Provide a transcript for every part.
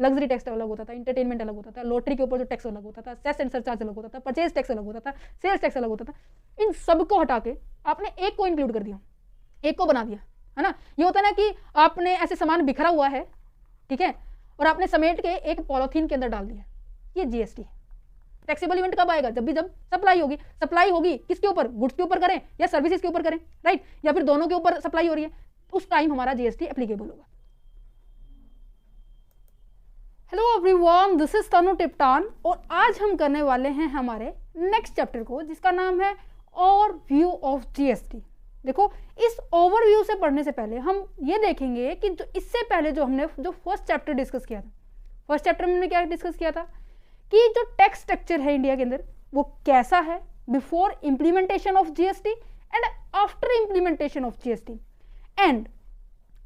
Luxury tax अलग होता था, इंटरटेनमेंट अलग होता था, लॉटरी के ऊपर जो टैक्स अलग होता था, सेस एंड सरचार्ज अलग होता था, परचेज टैक्स अलग होता था, सेल्स टैक्स अलग होता था। इन सबको हटा के आपने एक को इंक्लूड कर दिया, एक को बना दिया, है ना। ये होता है ना कि आपने ऐसे सामान बिखरा हुआ है, ठीक है, और आपने समेट के एक पॉलिथीन के अंदर डाल दिया, ये जीएसटी है। टैक्सेबल इवेंट कब आएगा? जब सप्लाई होगी। सप्लाई होगी किसके ऊपर? गुड्स के ऊपर करें या सर्विसेज के ऊपर करें, राइट, या फिर दोनों के ऊपर सप्लाई हो रही है, उस टाइम हमारा जीएसटी एप्लीकेबल होगा। हेलो एवरीवन, दिस इज तनु टिप्टान और आज हम करने वाले हैं हमारे नेक्स्ट चैप्टर को, जिसका नाम है ओवरव्यू ऑफ जीएसटी। देखो, इस ओवरव्यू से पढ़ने से पहले हम ये देखेंगे कि जो इससे पहले जो हमने जो फर्स्ट चैप्टर डिस्कस किया था, फर्स्ट चैप्टर में हमने क्या डिस्कस किया था कि जो टैक्स स्ट्रक्चर है इंडिया के अंदर वो कैसा है before implementation of GST and after implementation of GST. And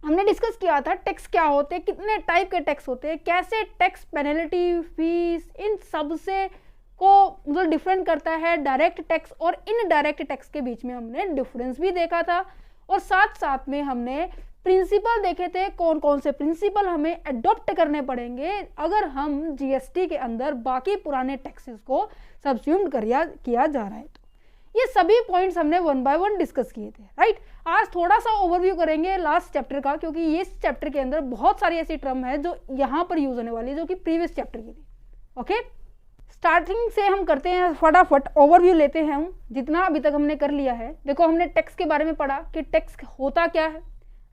हमने डिस्कस किया था टैक्स क्या होते हैं, कितने टाइप के टैक्स होते हैं, कैसे टैक्स पेनल्टी, फीस, इन सब से को मतलब डिफरेंट करता है। डायरेक्ट टैक्स और इनडायरेक्ट टैक्स के बीच में हमने डिफरेंस भी देखा था, और साथ साथ में हमने प्रिंसिपल देखे थे, कौन कौन से प्रिंसिपल हमें अडॉप्ट करने पड़ेंगे अगर हम जीएसटी के अंदर बाकी पुराने टैक्सेस को सब्स्यूम्ड किया जा रहा है। तो ये सभी पॉइंट्स हमने 1 बाय 1 डिस्कस किए थे, राइट। आज थोड़ा सा ओवरव्यू करेंगे लास्ट चैप्टर का, क्योंकि ये चैप्टर के अंदर बहुत सारी ऐसी टर्म है जो यहाँ पर यूज होने वाली है, जो कि प्रीवियस चैप्टर की थी। ओके, स्टार्टिंग से हम करते हैं, फटाफट ओवरव्यू लेते हैं हम, जितना अभी तक हमने कर लिया है। देखो, हमने टैक्स के बारे में पढ़ा कि टैक्स होता क्या है,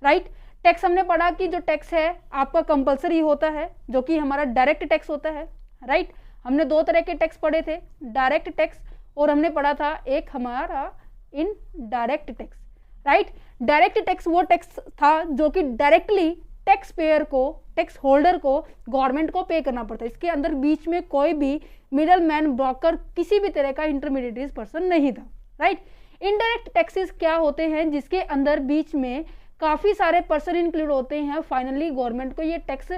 राइट। टैक्स हमने पढ़ा कि जो टैक्स है आपका कंपलसरी होता है, जो कि हमारा डायरेक्ट टैक्स होता है, राइट। हमने 2 तरह के टैक्स पढ़े थे, डायरेक्ट टैक्स, और हमने पढ़ा था एक हमारा indirect tax, right. Direct tax वो टैक्स था जो कि डायरेक्टली टैक्स पेयर को, टैक्स होल्डर को, गवर्नमेंट को पे करना पड़ता है। इसके अंदर बीच में कोई भी मिडल मैन, ब्रोकर, किसी भी तरह का इंटरमीडिएट पर्सन नहीं था, राइट। इनडायरेक्ट टैक्सेस क्या होते हैं, जिसके अंदर बीच में काफी सारे पर्सन इंक्लूड होते हैं फाइनली गवर्नमेंट को ये टैक्स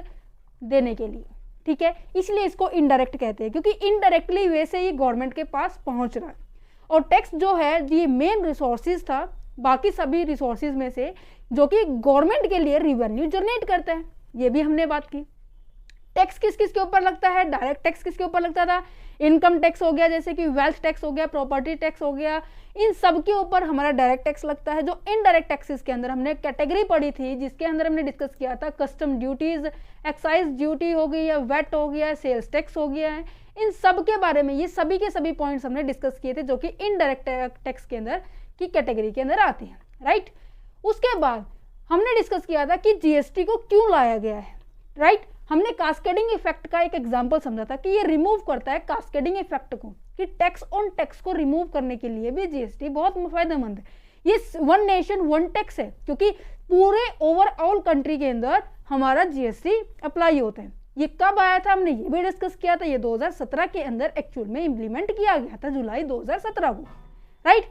देने के लिए, ठीक है। इसलिए इसको इनडायरेक्ट कहते हैं, क्योंकि इनडायरेक्टली वे से ये गवर्नमेंट के पास पहुंच रहा है। और टैक्स जो है ये मेन रिसोर्सेज था बाकी सभी रिसोर्सेज में से, जो कि गवर्नमेंट के लिए रिवेन्यू जनरेट करता है, ये भी हमने बात की। टैक्स किस किस के ऊपर लगता है? डायरेक्ट टैक्स किसके ऊपर लगता था? इनकम टैक्स हो गया, जैसे कि वेल्थ टैक्स हो गया, प्रॉपर्टी टैक्स हो गया, इन सब के ऊपर हमारा डायरेक्ट टैक्स लगता है। जो इनडायरेक्ट टैक्सेस के अंदर हमने कैटेगरी पढ़ी थी, जिसके अंदर हमने डिस्कस किया था कस्टम ड्यूटीज, एक्साइज ड्यूटी हो गई, या वेट हो गया, सेल्स टैक्स हो गया है, इन सब के बारे में ये सभी के सभी पॉइंट्स हमने डिस्कस किए थे, जो कि इनडायरेक्ट टैक्स के अंदर की कैटेगरी के अंदर आते हैं, राइट। उसके बाद हमने डिस्कस किया था कि जीएसटी को क्यों लाया गया है, राइट। हमने कास्केडिंग इफेक्ट का एक एग्जांपल समझा था कि ये रिमूव करता है कास्केडिंग इफेक्ट को, कि टैक्स ऑन टैक्स को रिमूव करने के लिए भी जीएसटी बहुत फायदेमंद है। ये 1 नेशन 1 टैक्स है, क्योंकि पूरे ओवरऑल कंट्री के अंदर हमारा जीएसटी अप्लाई होता है। ये कब आया था, हमने ये भी डिस्कस किया था, ये 2017 के अंदर एक्चुअल में इंप्लीमेंट किया गया था, जुलाई 2017 को, राइट।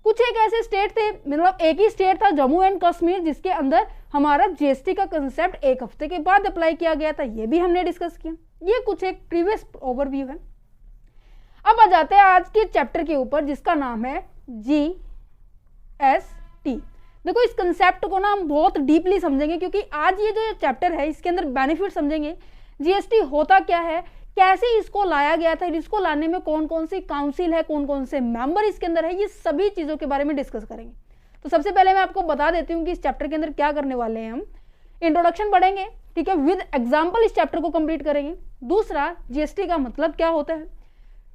कुछ एक ऐसे स्टेट थे, मतलब एक ही स्टेट था जम्मू एंड कश्मीर, जिसके अंदर हमारा जीएसटी का कंसेप्ट 1 हफ्ते के बाद अप्लाई किया गया था, ये भी हमने डिस्कस किया। ये कुछ एक प्रीवियस ओवरव्यू है। अब आ जाते हैं आज के चैप्टर के ऊपर, जिसका नाम है जीएसटी। देखो, इस कंसेप्ट को ना हम बहुत डीपली समझेंगे, क्योंकि आज ये जो चैप्टर है इसके अंदर बेनिफिट समझेंगे, जीएसटी होता क्या है, कैसे इसको लाया गया था, इसको लाने में कौन कौन सी काउंसिल है, कौन कौन से मेंबर इसके अंदर है, ये सभी चीजों के बारे में डिस्कस करेंगे। तो सबसे पहले मैं आपको बता देती हूँ कि इस चैप्टर के अंदर क्या करने वाले हैं। हम इंट्रोडक्शन पढ़ेंगे, ठीक है, विद एग्जाम्पल इस चैप्टर को कंप्लीट करेंगे। दूसरा, जीएसटी का मतलब क्या होता है।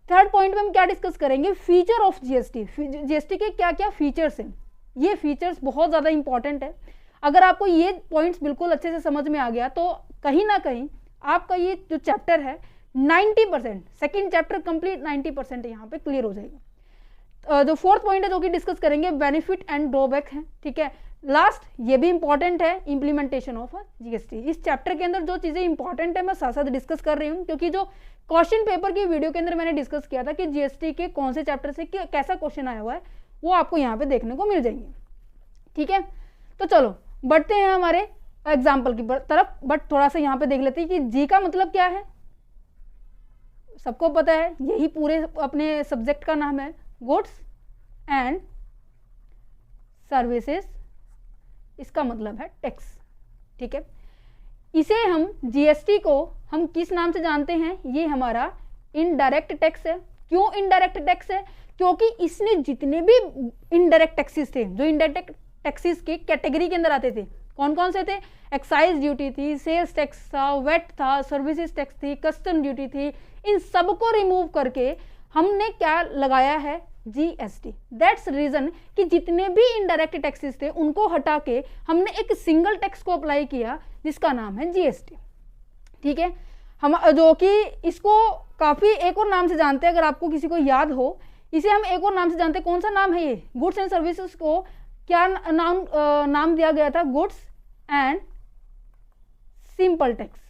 थर्ड पॉइंट में हम क्या डिस्कस करेंगे, फीचर ऑफ जीएसटी, जीएसटी के क्या क्या फीचर्स हैं। ये फीचर्स बहुत ज्यादा इंपॉर्टेंट है। अगर आपको ये पॉइंट्स बिल्कुल अच्छे से समझ में आ गया तो कहीं ना कहीं आपका ये जो चैप्टर है 90%, सेकेंड चैप्टर कंप्लीट 90% यहाँ पे क्लियर हो जाएगा। जो फोर्थ पॉइंट है जो कि डिस्कस करेंगे, बेनिफिट एंड ड्रॉबैक है, ठीक है। लास्ट, ये भी इंपॉर्टेंट है, इंप्लीमेंटेशन ऑफ जीएसटी। इस चैप्टर के अंदर जो चीजें इंपॉर्टेंट है मैं साथ साथ डिस्कस कर रही हूँ, क्योंकि जो क्वेश्चन पेपर की वीडियो के अंदर मैंने डिस्कस किया था कि जीएसटी के कौन से चैप्टर से कैसा क्वेश्चन आया हुआ है, वो आपको यहाँ पे देखने को मिल जाएंगे, ठीक है। तो चलो बढ़ते हैं हमारे एग्जाम्पल की तरफ, बट थोड़ा सा यहाँ पे देख लेते हैं कि जी का मतलब क्या है। सबको पता है, यही पूरे अपने सब्जेक्ट का नाम है, गुड्स एंड सर्विसेज। इसका मतलब है टैक्स, ठीक है। इसे हम जीएसटी को हम किस नाम से जानते हैं, ये हमारा इनडायरेक्ट टैक्स है। क्यों इनडायरेक्ट टैक्स है, क्योंकि इसने जितने भी इनडायरेक्ट टैक्सेस थे, जो इनडायरेक्ट टैक्सेस के कैटेगरी के अंदर आते थे, कौन कौन से थे, एक्साइज ड्यूटी थी, सेल्स टैक्स था, वेट था, सर्विसेज टैक्स थी, कस्टम ड्यूटी थी, इन सबको रिमूव करके हमने क्या लगाया है, जीएसटी। दैट्स रीजन कि जितने भी इनडायरेक्ट टैक्सेस थे उनको हटा के हमने एक सिंगल टैक्स को अप्लाई किया जिसका नाम है जीएसटी। ठीक है, हम जो कि इसको काफ़ी एक और नाम से जानते हैं, अगर आपको किसी को याद हो, इसे हम एक और नाम से जानते हैं। कौन सा नाम है ये, गुड्स एंड सर्विसेज को क्या नाम दिया गया था, गुड्स एंड सिंपल टैक्स।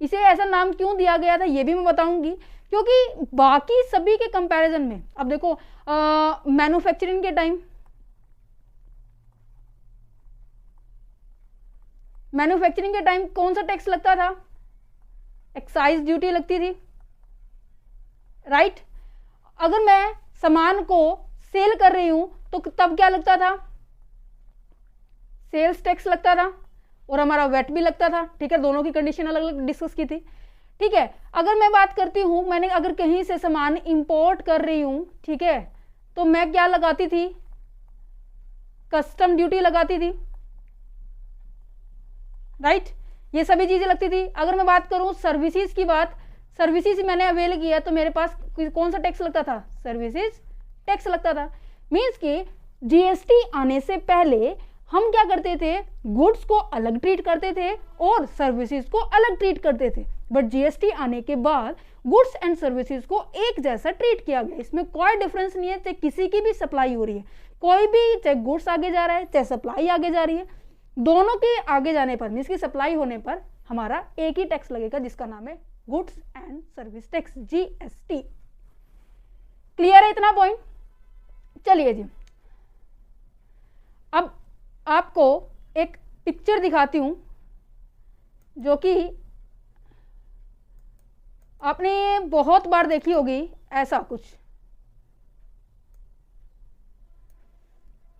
इसे ऐसा नाम क्यों दिया गया था ये भी मैं बताऊंगी, क्योंकि बाकी सभी के कंपैरिजन में, अब देखो मैन्युफैक्चरिंग के टाइम, मैन्युफैक्चरिंग के टाइम कौन सा टैक्स लगता था, एक्साइज ड्यूटी लगती थी, राइट। अगर मैं सामान को सेल कर रही हूं तो तब क्या लगता था, सेल्स टैक्स लगता था, और हमारा वेट भी लगता था। ठीक है, दोनों की कंडीशन अलग अलग डिस्कस की थी। ठीक है, अगर मैं बात करती हूं, मैंने अगर कहीं से सामान इंपोर्ट कर रही हूं, ठीक है, तो मैं क्या लगाती थी, कस्टम ड्यूटी लगाती थी, राइट। ये सभी चीजें लगती थी। अगर मैं बात करूं सर्विसेज की बात, सर्विसेज मैंने अवेल किया तो मेरे पास कौन सा टैक्स लगता था, सर्विसेज टैक्स लगता था। मीन्स कि जीएसटी आने से पहले हम क्या करते थे, गुड्स को अलग ट्रीट करते थे और सर्विसेज को अलग ट्रीट करते थे। बट जीएसटी आने के बाद गुड्स एंड सर्विसेज को एक जैसा ट्रीट किया गया। इसमें कोई डिफरेंस नहीं है, चाहे किसी की भी सप्लाई हो रही है, कोई भी, चाहे गुड्स आगे जा रहा है, चाहे सप्लाई आगे जा रही है, दोनों के आगे जाने पर, मीन्स की सप्लाई होने पर हमारा एक ही टैक्स लगेगा जिसका नाम है goods and service tax, GST. Clear है इतना पॉइंट। चलिए जी, अब आपको एक पिक्चर दिखाती हूं जो कि आपने बहुत बार देखी होगी। ऐसा कुछ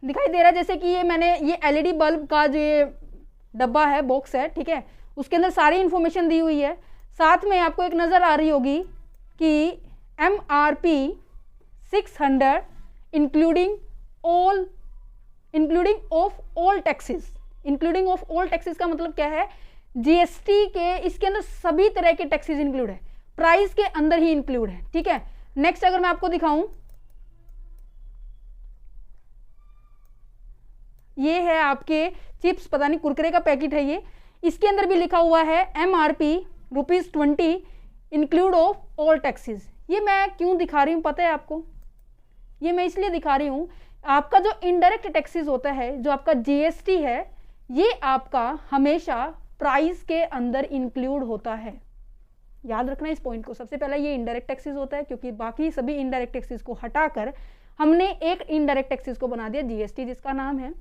दिखाई दे रहा है, जैसे कि ये मैंने ये एलईडी बल्ब का जो ये डब्बा है, बॉक्स है, ठीक है, उसके अंदर सारी इंफॉर्मेशन दी हुई है। साथ में आपको एक नज़र आ रही होगी कि MRP 600 including of all taxes. Including of all taxes का मतलब क्या है, जीएसटी के इसके अंदर सभी तरह के टैक्सेस इंक्लूड है, प्राइस के अंदर ही इंक्लूड है। ठीक है, नेक्स्ट अगर मैं आपको दिखाऊं, ये है आपके चिप्स, पता नहीं कुरकुरे का पैकेट है ये, इसके अंदर भी लिखा हुआ है MRP ₹20 include of all taxes. ये मैं क्यों दिखा रही हूँ पता है आपको, ये मैं इसलिए दिखा रही हूँ, आपका जो इनडायरेक्ट टैक्सेस होता है, जो आपका जीएसटी है, ये आपका हमेशा प्राइस के अंदर इंक्लूड होता है। याद रखना इस पॉइंट को। सबसे पहला ये इनडायरेक्ट टैक्सेस होता है, क्योंकि बाकी सभी इनडायरेक्ट टैक्सेस को हटाकर हमने एक इनडायरेक्ट टैक्सेस को बना दिया जीएसटी, जिसका नाम है,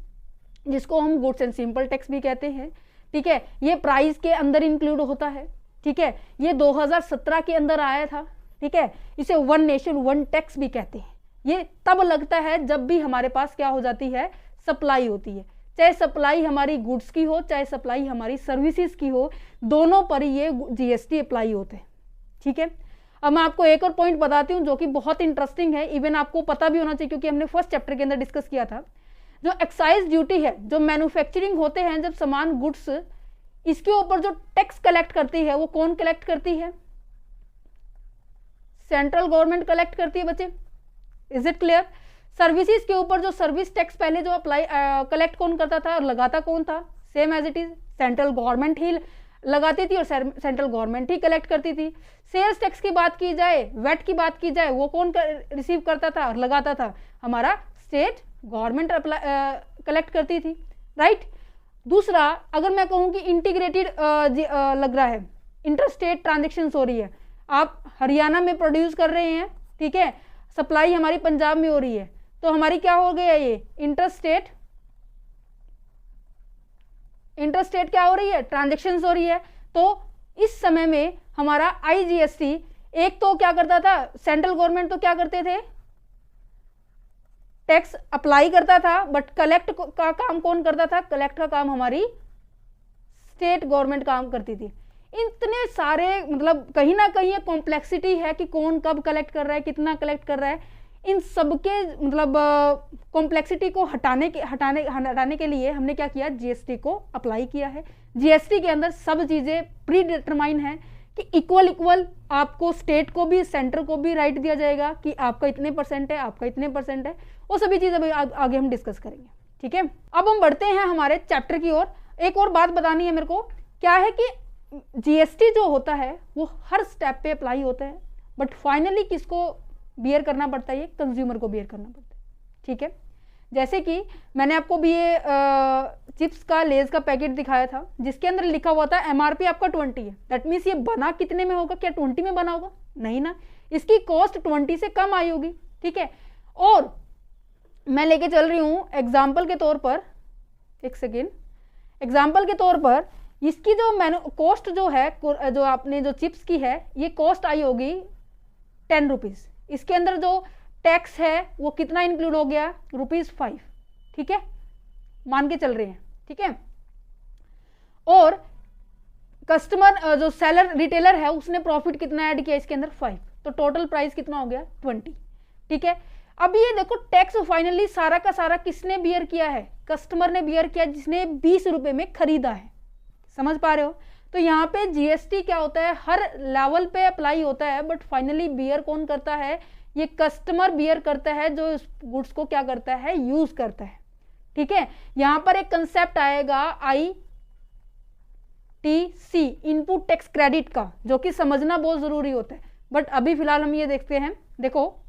जिसको हम गुड्स एंड सिंपल टैक्स भी कहते हैं। ठीक है, ये प्राइस के अंदर इंक्लूड होता है। ठीक है, ये 2017 के अंदर आया था। ठीक है, इसे वन नेशन वन टैक्स भी कहते हैं। ये तब लगता है जब भी हमारे पास क्या हो जाती है, सप्लाई होती है, चाहे सप्लाई हमारी गुड्स की हो, चाहे सप्लाई हमारी सर्विसेज की हो, दोनों पर ये जीएसटी अप्लाई होते हैं। ठीक है, अब मैं आपको एक और पॉइंट बताती हूँ जो कि बहुत इंटरेस्टिंग है, इवन आपको पता भी होना चाहिए क्योंकि हमने फर्स्ट चैप्टर के अंदर डिस्कस किया था। जो एक्साइज ड्यूटी है, जो मैन्युफैक्चरिंग होते हैं, जब सामान गुड्स, इसके ऊपर जो टैक्स कलेक्ट करती है वो कौन कलेक्ट करती है, सेंट्रल गवर्नमेंट कलेक्ट करती है बच्चे। Is it clear. सर्विसेज के ऊपर जो सर्विस टैक्स पहले जो अप्लाई कलेक्ट कौन करता था और लगाता कौन था, same as it is central government ही लगाती थी और सेंट्रल गवर्नमेंट ही कलेक्ट करती थी। सेल्स टैक्स की बात की जाए, वेट की बात की जाए, वो कौन रिसीव करता था और लगाता था, हमारा स्टेट गवर्नमेंट कलेक्ट करती थी, राइट। दूसरा, अगर मैं कहूँ कि इंटीग्रेटेड लग रहा है, इंटर स्टेट ट्रांजेक्शन हो रही है, आप हरियाणा में प्रोड्यूस कर रहे हैं, ठीक है, सप्लाई हमारी पंजाब में हो रही है, तो हमारी क्या हो गया, ये इंटरस्टेट क्या हो रही है, ट्रांजेक्शन हो रही है। तो इस समय में हमारा आईजीएसटी एक तो क्या करता था, सेंट्रल गवर्नमेंट तो क्या करते थे, टैक्स अप्लाई करता था, बट कलेक्ट का काम कौन करता था, कलेक्ट का काम हमारी स्टेट गवर्नमेंट काम करती थी। इतने सारे मतलब कहीं ना कहीं ये कॉम्प्लेक्सिटी है कि कौन कब कलेक्ट कर रहा है, कितना कलेक्ट कर रहा है, इन सब के मतलब कॉम्प्लेक्सिटी को हटाने के लिए हमने क्या किया, जीएसटी को अप्लाई किया है। जीएसटी के अंदर सब चीज़ें प्री डिटरमाइन है कि इक्वल आपको स्टेट को भी सेंटर को भी राइट दिया जाएगा कि आपका इतने परसेंट है, आपका इतने परसेंट है, वो सभी चीज़ें अभी आगे हम डिस्कस करेंगे। ठीक है, अब हम बढ़ते हैं हमारे चैप्टर की ओर। एक और बात बतानी है मेरे को, क्या है कि जीएसटी जो होता है वो हर स्टेप पे अप्लाई होता है, बट फाइनली किसको बियर करना पड़ता है, ये कंज्यूमर को बियर करना पड़ता है। ठीक है, जैसे कि मैंने आपको भी ये चिप्स का लेज का पैकेट दिखाया था जिसके अंदर लिखा हुआ था एमआरपी आपका 20 है, दैट मीन्स ये बना कितने में होगा, क्या 20 में बना होगा, नहीं ना, इसकी कॉस्ट 20 से कम आई होगी। ठीक है, और मैं लेके चल रही हूँ एग्जाम्पल के तौर पर, एक सेकेंड, एग्जाम्पल के तौर पर इसकी जो कॉस्ट जो है, जो आपने जो चिप्स की है, ये कॉस्ट आई होगी 10 रुपीज़। इसके अंदर जो टैक्स है वो कितना इंक्लूड हो गया, ₹5। ठीक है, मान के चल रहे हैं। ठीक है, और कस्टमर जो सेलर रिटेलर है उसने प्रॉफिट कितना ऐड किया इसके अंदर, 5, तो टोटल प्राइस कितना हो गया, 20। ठीक है, अब ये देखो टैक्स फाइनली सारा का सारा किसने बियर किया है, कस्टमर ने बियर किया जिसने 20 रुपए में खरीदा है। समझ पा रहे हो, तो यहाँ पे जीएसटी क्या होता है, हर लेवल पे अप्लाई होता है, बट फाइनली बियर कौन करता है, ये कस्टमर बियर करता है जो इस गुड्स को क्या करता है, यूज करता है। ठीक है, यहाँ पर एक कंसेप्ट आएगा ITC, इनपुट टैक्स क्रेडिट का, जो कि समझना बहुत जरूरी होता है, बट अभी फिलहाल हम ये देखते हैं। देखो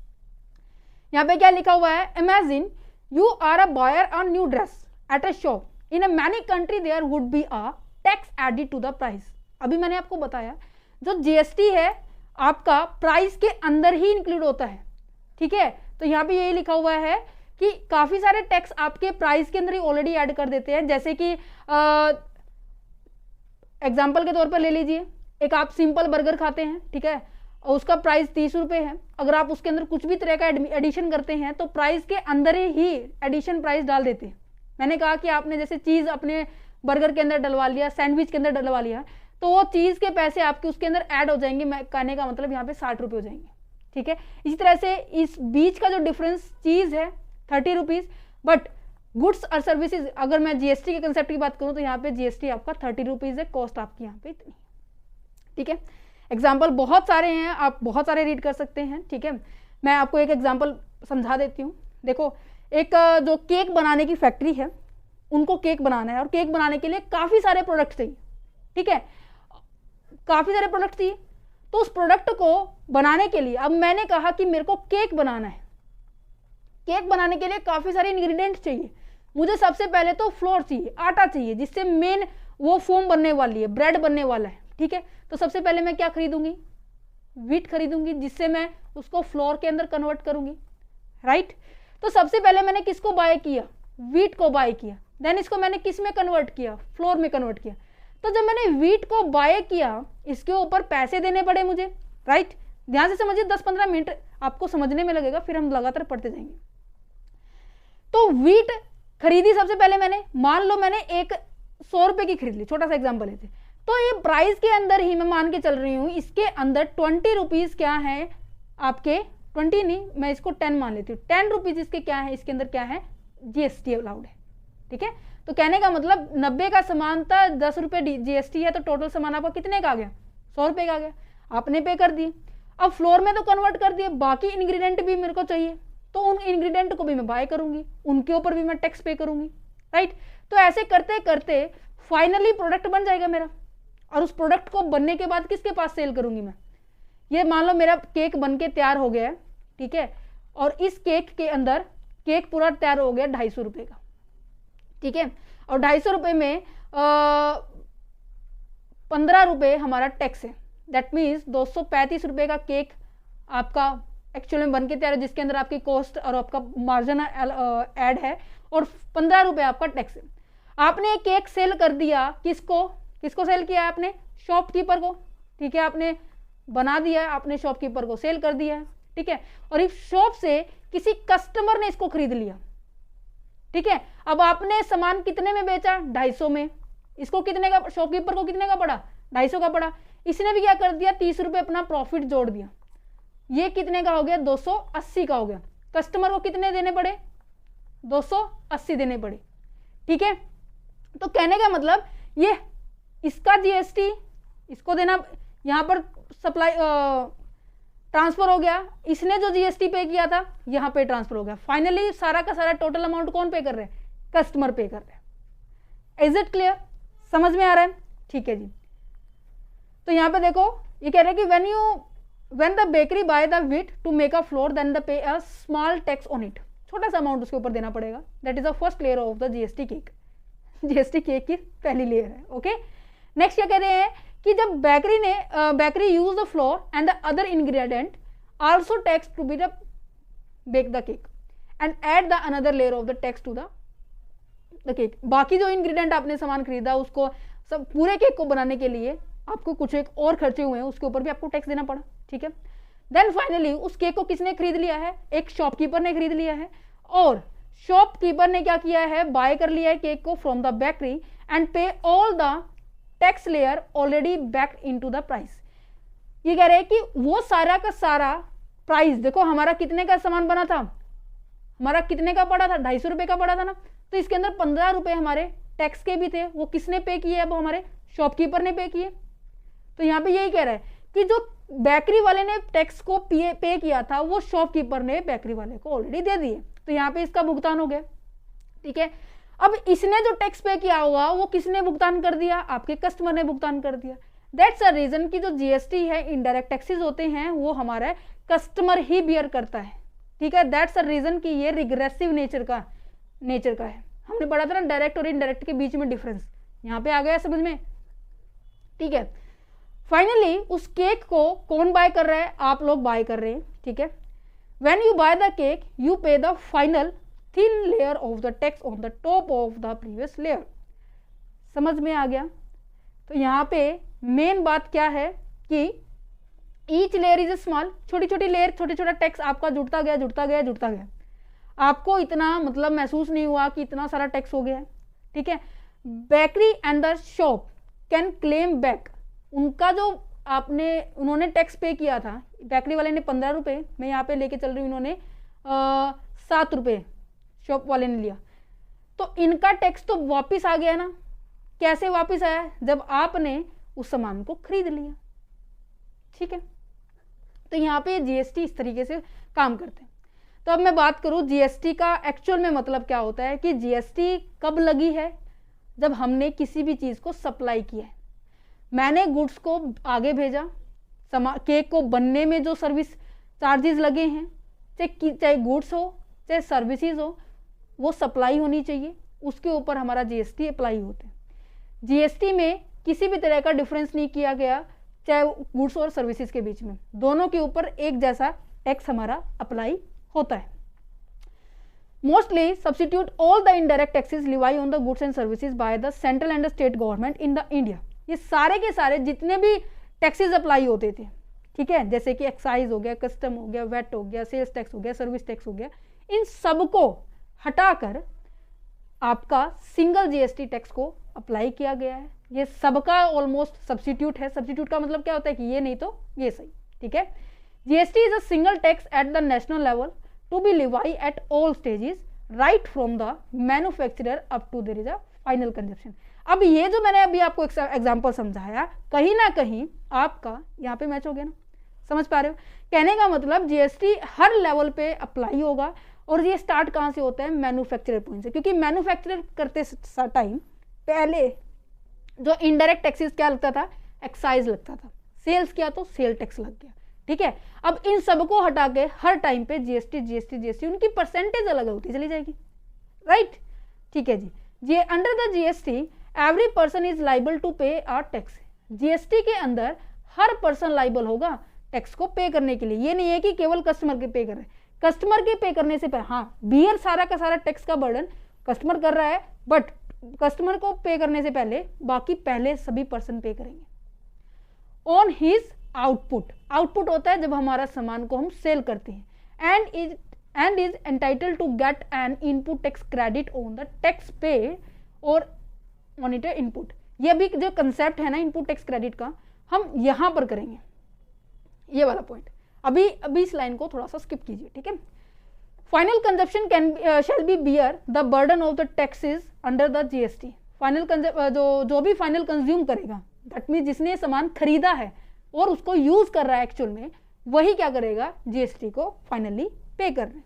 यहाँ पे क्या लिखा हुआ है, imagine you are a buyer a new dress at a shop in a many country, there would be a tax added to the price. अभी मैंने आपको बताया जो जीएसटी है आपका प्राइस के अंदर ही इंक्लूड होता है। ठीक है, तो यहाँ पे यही लिखा हुआ है कि काफी सारे टैक्स आपके प्राइस के अंदर ही ऑलरेडी ऐड कर देते हैं। जैसे कि एग्जांपल के तौर पर ले लीजिए, एक आप सिंपल बर्गर खाते हैं, ठीक है, और उसका प्राइस 30 रुपये है, अगर आप उसके अंदर कुछ भी तरह का एडिशन करते हैं तो प्राइस के अंदर ही एडिशन प्राइस डाल देते हैं। मैंने कहा कि आपने जैसे चीज़ अपने बर्गर के अंदर डलवा लिया, सैंडविच के अंदर डलवा लिया, तो वो चीज़ के पैसे आपके उसके अंदर ऐड हो जाएंगे, मैं कहने का मतलब यहाँ पे 60 रुपये हो जाएंगे। ठीक है, इसी तरह से इस बीच का जो डिफरेंस चीज़ है 30 रुपीज़, बट गुड्स और सर्विसेज, अगर मैं जीएसटी के कंसेप्ट की बात करूँ तो यहाँ पे जीएसटी आपका 30 रुपीज़ है, कॉस्ट आपकी यहाँ पे इतनी। ठीक है, एग्जाम्पल बहुत सारे हैं, आप बहुत सारे रीड कर सकते हैं। ठीक है, मैं आपको एक एग्जाम्पल समझा देती हूँ। देखो, एक जो केक बनाने की फैक्ट्री है, उनको केक बनाना है और केक बनाने के लिए काफ़ी सारे प्रोडक्ट चाहिए। ठीक है, काफ़ी सारे प्रोडक्ट चाहिए, तो उस प्रोडक्ट को बनाने के लिए अब मैंने कहा कि मेरे को केक बनाना है। केक बनाने के लिए काफ़ी सारे इंग्रेडिएंट्स चाहिए। मुझे सबसे पहले तो फ्लोर चाहिए, आटा चाहिए, जिससे मेन वो फोम बनने वाली है, ब्रेड बनने वाला है। ठीक है, तो सबसे पहले मैं क्या खरीदूंगी, व्हीट खरीदूंगी, जिससे मैं उसको फ्लोर के अंदर कन्वर्ट करूंगी। राइट, तो सबसे पहले मैंने किसको बाय किया, व्हीट को बाय किया, देन इसको मैंने किस में कन्वर्ट किया, फ्लोर में कन्वर्ट किया। तो जब मैंने व्हीट को बाय किया, इसके ऊपर पैसे देने पड़े मुझे। राइट, ध्यान से समझिए, 10-15 मिनट आपको समझने में लगेगा, फिर हम लगातार पढ़ते जाएंगे। तो व्हीट खरीदी सबसे पहले मैंने, मान लो मैंने एक 100 रुपए की खरीद ली, छोटा सा एग्जाम्पल लेते, तो ये प्राइस के अंदर ही मैं मान के चल रही हूँ, इसके अंदर 20 रुपीज़ क्या है आपके, 20 नहीं, मैं इसको 10 मान लेती हूँ, 10 रुपीज़ इसके क्या है, इसके अंदर क्या है, जीएसटी अलाउड है। ठीक है, तो कहने का मतलब 90 का सामान था, 10 रुपये जीएसटी है, तो टोटल सामान आपका कितने का आ गया, 100 रुपये का आ गया, आपने पे कर दिए। अब फ्लोर में तो कन्वर्ट कर दिए, बाकी इंग्रेडिएंट भी मेरे को चाहिए, तो उन इंग्रेडिएंट को भी मैं बाय करूंगी, उनके ऊपर भी मैं टैक्स पे करूंगी। राइट, तो ऐसे करते करते फाइनली प्रोडक्ट बन जाएगा मेरा, और उस प्रोडक्ट को बनने के बाद किसके पास सेल करूंगी मैं। ये मान लो मेरा केक बन के तैयार हो गया है, ठीक है, और इस केक के अंदर केक पूरा तैयार हो गया 250 रुपये का। ठीक है, और 250 रुपये में 15 रुपये हमारा टैक्स है, दैट मीन्स 235 रुपये का केक आपका एक्चुअली में बन के तैयार है, जिसके अंदर आपकी कॉस्ट और आपका मार्जिन ऐड है, और 15 रुपये आपका टैक्स है। आपने एक केक सेल कर दिया, किसको सेल किया है आपने, शॉपकीपर को। ठीक है, आपने बना दिया है, आपने शॉपकीपर को सेल कर दिया है। ठीक है, और इस शॉप से किसी कस्टमर ने इसको खरीद लिया। ठीक है, अब आपने सामान कितने में बेचा, 250 में, इसको कितने का, शॉपकीपर को कितने का पड़ा, 250 का पड़ा। इसने भी क्या कर दिया, 30 रुपये अपना प्रॉफिट जोड़ दिया, ये कितने का हो गया, 280 का हो गया। कस्टमर को कितने देने पड़े, 280 देने पड़े। ठीक है, तो कहने का मतलब ये इसका जीएसटी इसको देना, यहाँ पर सप्लाई ट्रांसफर हो गया, इसने जो जीएसटी पे किया था यहाँ पे ट्रांसफर हो गया। फाइनली सारा का सारा टोटल अमाउंट कौन पे कर रहे हैं, कस्टमर पे कर रहे हैं। इज इट क्लियर, समझ में आ रहा है? ठीक है जी। तो यहाँ पे देखो ये कह रहे हैं कि when the bakery buy the wheat to make a flour then they pay a small tax on it, छोटा सा अमाउंट उसके ऊपर देना पड़ेगा। That is the first layer of the GST cake. GST cake की पहली लेयर है। Okay, next क्या कह रहे हैं कि जब bakery use the flour and the other ingredient also tax to be the bake the cake and add the another layer of the tax to the cake. बाकी जो इंग्रेडिएंट आपने सामान खरीदा उसको सब पूरे केक को बनाने के लिए आपको कुछ एक और खर्चे हुए हैं, उसके ऊपर भी आपको टैक्स देना पड़ा। ठीक है, देन फाइनली उस केक को किसने खरीद लिया है, एक शॉपकीपर ने खरीद लिया है, और शॉपकीपर ने क्या किया है, बाय कर लिया है केक को फ्रॉम द बेकरी एंड पे all the tax layer already backed into the price. ये कह रहे हैं कि वो सारा का सारा प्राइस, देखो हमारा कितने का सामान बना था, हमारा कितने का पड़ा था, 250 रुपए का पड़ा था ना, तो इसके अंदर 15 रुपए हमारे टैक्स के भी थे, वो किसने पे किए, अब हमारे शॉपकीपर ने पे किए। तो यहाँ पे यही कह रहा है कि जो बेकरी वाले ने टैक्स को पे किया था वो शॉपकीपर ने बेकरी वाले को ऑलरेडी दे दिए, तो यहाँ पे इसका भुगतान हो गया। ठीक है, अब इसने जो टैक्स पे किया होगा वो किसने भुगतान कर दिया, आपके कस्टमर ने भुगतान कर दिया। दैट्स अ रीजन कि जो जीएसटी है, इनडायरेक्ट टैक्सेस होते हैं, वो हमारा कस्टमर ही बियर करता है। ठीक है, दैट्स अ रीजन कि ये रिग्रेसिव नेचर का है। हमने पढ़ा था ना डायरेक्ट और इनडायरेक्ट के बीच में डिफरेंस, यहाँ पे आ गया समझ में। ठीक है, फाइनली उस केक को कौन बाय कर रहा है, आप लोग बाय कर रहे हैं। ठीक है, when you buy the cake you pay the final thin layer of the tax on the top of the previous layer. समझ में आ गया? तो यहाँ पे मेन बात क्या है कि ईच लेयर इज स्मॉल, छोटी छोटी लेयर, छोटा छोटा टैक्स आपका जुड़ता गया। आपको इतना मतलब महसूस नहीं हुआ कि इतना सारा टैक्स हो गया है। ठीक है, bakery and the shop can claim back, उनका जो उन्होंने टैक्स पे किया था, बेकरी वाले ने 15 रुपये, मैं यहाँ पे लेके चल रही हूँ, उन्होंने 7 रुपये शॉप वाले ने लिया, तो इनका टैक्स तो वापस आ गया ना। कैसे वापस आया, जब आपने उस सामान को खरीद लिया। ठीक है, तो यहाँ पे जीएसटी इस तरीके से काम करते हैं। तो अब मैं बात करूँ जीएसटी का एक्चुअल में मतलब क्या होता है, कि जीएसटी कब लगी है, जब हमने किसी भी चीज़ को सप्लाई किया है, मैंने गुड्स को आगे भेजा, केक को बनने में जो सर्विस चार्जेस लगे हैं, चाहे गुड्स हो चाहे सर्विसेज हो, वो सप्लाई होनी चाहिए, उसके ऊपर हमारा जीएसटी अप्लाई होता है। जीएसटी में किसी भी तरह का डिफरेंस नहीं किया गया, चाहे गुड्स और सर्विसेज के बीच में, दोनों के ऊपर एक जैसा टैक्स हमारा अप्लाई होता है। Mostly substitute all the indirect taxes Levi on the goods and services by the central and state government in the India. ये सारे के सारे जितने भी टैक्सेस अप्लाई होते थे, ठीक है, जैसे कि एक्साइज हो गया, कस्टम हो गया, वेट हो गया, सेल्स टैक्स हो गया, सर्विस टैक्स हो गया, इन सबको हटाकर आपका सिंगल जीएसटी टैक्स को अप्लाई किया गया है। ये सबका ऑलमोस्ट सब्स्टिट्यूट है। सब्स्टिट्यूट का मतलब क्या होता है कि ये नहीं तो ये सही। ठीक है, GST is a single tax at the national level to be levied at all stages right from the manufacturer up to there is a final consumption. अब ये जो मैंने अभी आपको एग्जांपल समझाया, कहीं ना कहीं आपका यहाँ पे मैच हो गया ना, समझ पा रहे हो? कहने का मतलब जीएसटी हर लेवल पे अप्लाई होगा, और ये स्टार्ट कहाँ से होता है, मैन्युफैक्चरर पॉइंट से, क्योंकि मैन्युफैक्चरर करते टाइम पहले जो इनडायरेक्ट टैक्सेस क्या लगता था, एक्साइज लगता था, सेल्स किया तो सेल टैक्स लग गया। ठीक है, अब इन सबको हटा के हर टाइम पे जीएसटी उनकी परसेंटेज अलग होती चली जाएगी, राइट? ठीक है जी। Under the GST every person is liable to pay a tax. GST के अंदर हर पर्सन लाइबल होगा टैक्स को पे करने के लिए। ये नहीं है कि केवल कस्टमर के पे कर रहे हैं, कस्टमर के पे करने से पहले, हाँ, बियर सारा का सारा टैक्स का बर्डन कस्टमर कर रहा है, बट कस्टमर को पे करने से पहले बाकी पहले सभी पर्सन पे करेंगे। ऑन हिज आउटपुट, आउटपुट होता है जब हमारा सामान को हम सेल करते हैं, and is entitled to get an input tax credit on the tax pay और मॉनिटर इनपुट। ये अभी जो कंसेप्ट है ना इनपुट टैक्स क्रेडिट का, हम यहाँ पर करेंगे ये वाला पॉइंट। अभी इस लाइन को थोड़ा सा स्किप कीजिए, ठीक है। Final consumption can shall be bear the burden of the taxes under the GST. Final जो भी फाइनल कंज्यूम करेगा, दैट मीन जिसने सामान खरीदा है और उसको यूज कर रहा है एक्चुअल में, वही क्या करेगा, जीएसटी को फाइनली पे कर रहे हैं।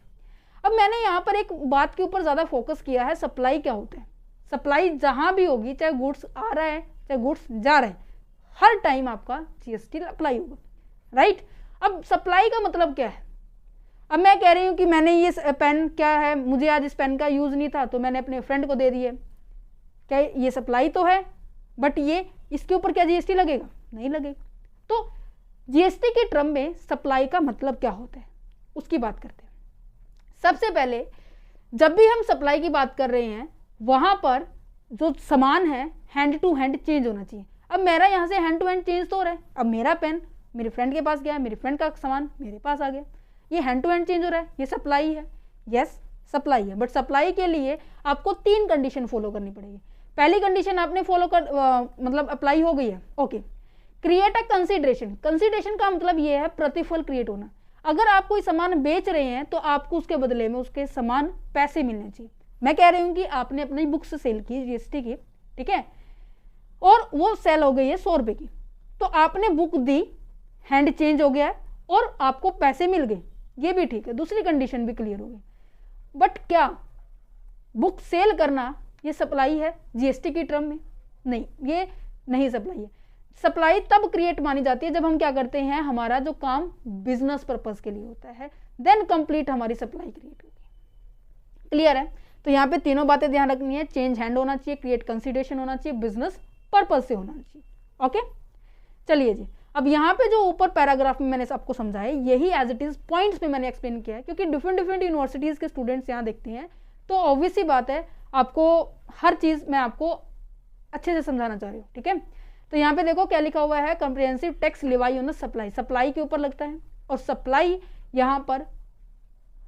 अब मैंने यहाँ पर एक बात के ऊपर ज्यादा फोकस किया है, सप्लाई क्या होता है। सप्लाई जहां भी होगी, चाहे गुड्स आ रहा है चाहे गुड्स जा रहे हैं, हर टाइम आपका जीएसटी अप्लाई होगा, राइट। अब सप्लाई का मतलब क्या है, अब मैं कह रही हूँ कि मैंने ये पेन क्या है, मुझे आज इस पेन का यूज नहीं था तो मैंने अपने फ्रेंड को दे दिए, क्या ये सप्लाई तो है, बट ये इसके ऊपर क्या जीएसटी लगेगा, नहीं लगेगा। तो जीएसटी के टर्म में सप्लाई का मतलब क्या होता है उसकी बात करते हैं। सबसे पहले जब भी हम सप्लाई की बात कर रहे हैं, वहां पर जो सामान है हैंड टू हैंड चेंज होना चाहिए। अब मेरा यहाँ से हैंड टू हैंड चेंज तो हो रहा है, अब मेरा पेन मेरे फ्रेंड के पास गया, मेरे फ्रेंड का सामान मेरे पास आ गया, ये हैंड टू हैंड चेंज हो रहा है, ये सप्लाई है, यस सप्लाई है। बट सप्लाई के लिए आपको 3 कंडीशन फॉलो करनी पड़ेगी। पहली कंडीशन आपने फॉलो कर मतलब अप्लाई हो गई है, okay. Create a consideration. Consideration का मतलब ये है प्रतिफल क्रिएट होना। अगर आप कोई सामान बेच रहे हैं तो आपको उसके बदले में उसके सामान पैसे मिलने चाहिए। मैं कह रही हूँ कि आपने अपनी बुक्स सेल की जीएसटी की, ठीक है, और वो सेल हो गई है 100 रुपए की, तो आपने बुक दी, हैंड चेंज हो गया है और आपको पैसे मिल गए, ये भी ठीक है, दूसरी कंडीशन भी क्लियर हो गई। बट क्या बुक सेल करना ये सप्लाई है जीएसटी की टर्म में? नहीं, ये नहीं सप्लाई है। सप्लाई तब क्रिएट मानी जाती है जब हम क्या करते हैं, हमारा जो काम बिजनेस पर्पस के लिए होता है, देन कंप्लीट हमारी सप्लाई क्रिएट होगी। क्लियर है? तो यहाँ पे तीनों बातें ध्यान रखनी है, चेंज हैंड होना चाहिए, क्रिएट कंसिडरेशन होना चाहिए, बिजनेस पर्पस से होना चाहिए। ओके, चलिए जी। अब यहाँ पे जो ऊपर पैराग्राफ में मैंने आपको समझाया, यही एज इट इज पॉइंट्स में मैंने एक्सप्लेन किया है, क्योंकि डिफरेंट यूनिवर्सिटीज के स्टूडेंट्स यहाँ देखते हैं, तो ऑब्वियस सी बात है आपको हर चीज मैं आपको अच्छे से समझाना चाह रही हूँ, ठीक है। तो यहाँ पे देखो क्या लिखा हुआ है, comprehensive tax Levi on supply, supply के ऊपर लगता है, और सप्लाई यहाँ पर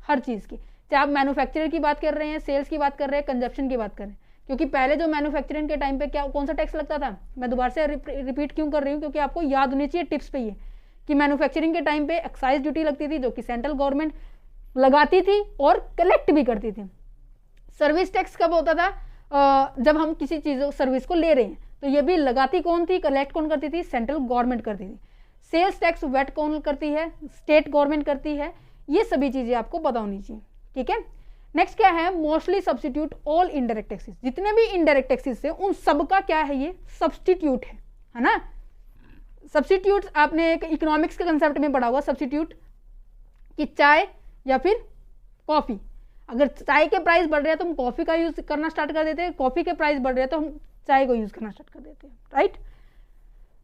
हर चीज की, चाहे आप मैन्युफैक्चरर की बात कर रहे हैं, सेल्स की बात कर रहे हैं, कंजप्शन की बात कर रहे हैं। क्योंकि पहले जो मैन्युफैक्चरिंग के टाइम पे क्या कौन सा टैक्स लगता था, मैं दोबारा से रिपीट क्यों कर रही हूँ, क्योंकि आपको याद होनी चाहिए टिप्स पे ये, कि मैन्युफैक्चरिंग के टाइम पे एक्साइज ड्यूटी लगती थी, जो कि सेंट्रल गवर्नमेंट लगाती थी और कलेक्ट भी करती थी। सर्विस टैक्स कब होता था, जब हम किसी चीज सर्विस को ले रहे हैं, तो ये भी लगाती कौन थी, कलेक्ट कौन करती थी, सेंट्रल गवर्नमेंट करती थी। सेल्स टैक्स वेट कौन करती है, स्टेट गवर्नमेंट करती है। ये सभी चीजें आपको पता होनी चाहिए, ठीक है। नेक्स्ट क्या है, mostly substitute all indirect taxes, जितने भी इनडायरेक्ट टैक्सेस है उन सब का क्या है, ये सब्सटीट्यूट है ना। सब्सटीट्यूट आपने एक इकोनॉमिक्स के कंसेप्ट में पढ़ा हुआ, सब्सटीट्यूट कि चाय या फिर कॉफी, अगर चाय के प्राइस बढ़ रहे हैं तो हम कॉफी का यूज करना स्टार्ट कर देते हैं, कॉफी के प्राइस बढ़ रहे हैं तो हम चाय को यूज करना स्टार्ट कर देते हैं, राइट।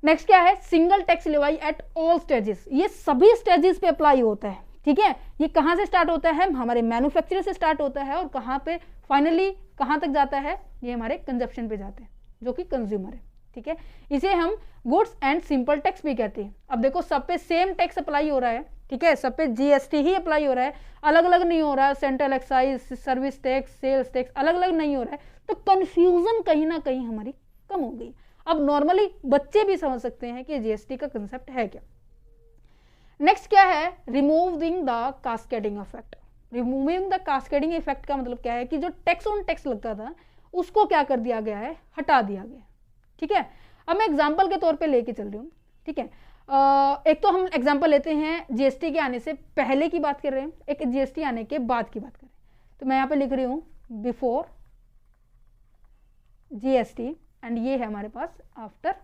नेक्स्ट क्या है, single tax Levi at all stages, ये सभी स्टेजेस पे अप्लाई होता है, ठीक है। ये कहाँ से स्टार्ट होता है, हमारे मैन्युफैक्चरर से स्टार्ट होता है, और कहाँ पे फाइनली कहाँ तक जाता है, ये हमारे कंजप्शन पे जाते हैं, जो कि कंज्यूमर है, ठीक है। इसे हम गुड्स एंड सिंपल टैक्स भी कहते हैं। अब देखो सब पे सेम टैक्स अप्लाई हो रहा है, ठीक है, सब पे जीएसटी ही अप्लाई हो रहा है, अलग अलग नहीं हो रहा है, central excise, service tax, sales tax अलग अलग नहीं हो रहा है, तो कंफ्यूजन कहीं ना कहीं हमारी कम हो गई। अब नॉर्मली बच्चे भी समझ सकते हैं कि जीएसटी का कंसेप्ट है क्या। नेक्स्ट क्या है, removing the cascading effect. Removing the cascading effect का मतलब क्या है कि जो टैक्स ऑन टैक्स लगता था उसको क्या कर दिया गया है, हटा दिया गया, ठीक है। अब मैं एग्जांपल के तौर पे लेके चल रही हूँ, ठीक है। एक तो हम एग्जांपल लेते हैं जीएसटी के आने से पहले की बात कर रहे हैं, एक जीएसटी आने के बाद की बात कर रहे हैं। तो मैं यहाँ पे लिख रही हूँ बिफोर जीएसटी, एंड ये है हमारे पास आफ्टर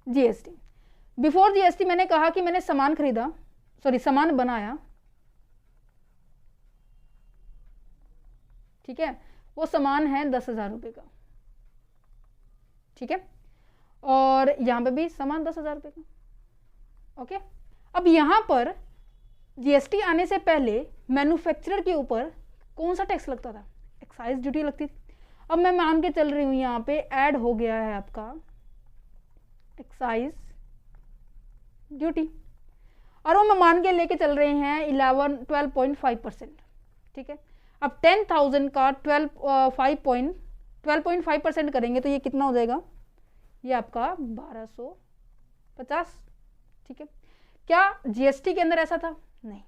जीएसटी। बिफोर जीएसटी मैंने कहा कि मैंने सामान खरीदा, सॉरी सामान बनाया, ठीक है, वो सामान है 10,000 रुपये का, ठीक है, और यहां पे भी सामान 10,000 रुपये का, ओके। अब यहां पर जीएसटी आने से पहले मैन्युफैक्चरर के ऊपर कौन सा टैक्स लगता था, एक्साइज ड्यूटी लगती थी। अब मैं मान के चल रही हूं यहाँ पे ऐड हो गया है आपका एक्साइज ड्यूटी, और वो मैं मान के लेके चल रहे हैं 12.5%, ठीक है। अब 10,000 का 5.12 12.5% करेंगे तो ये कितना हो जाएगा, ये आपका 1250। ठीक है, क्या जीएसटी के अंदर ऐसा था? नहीं।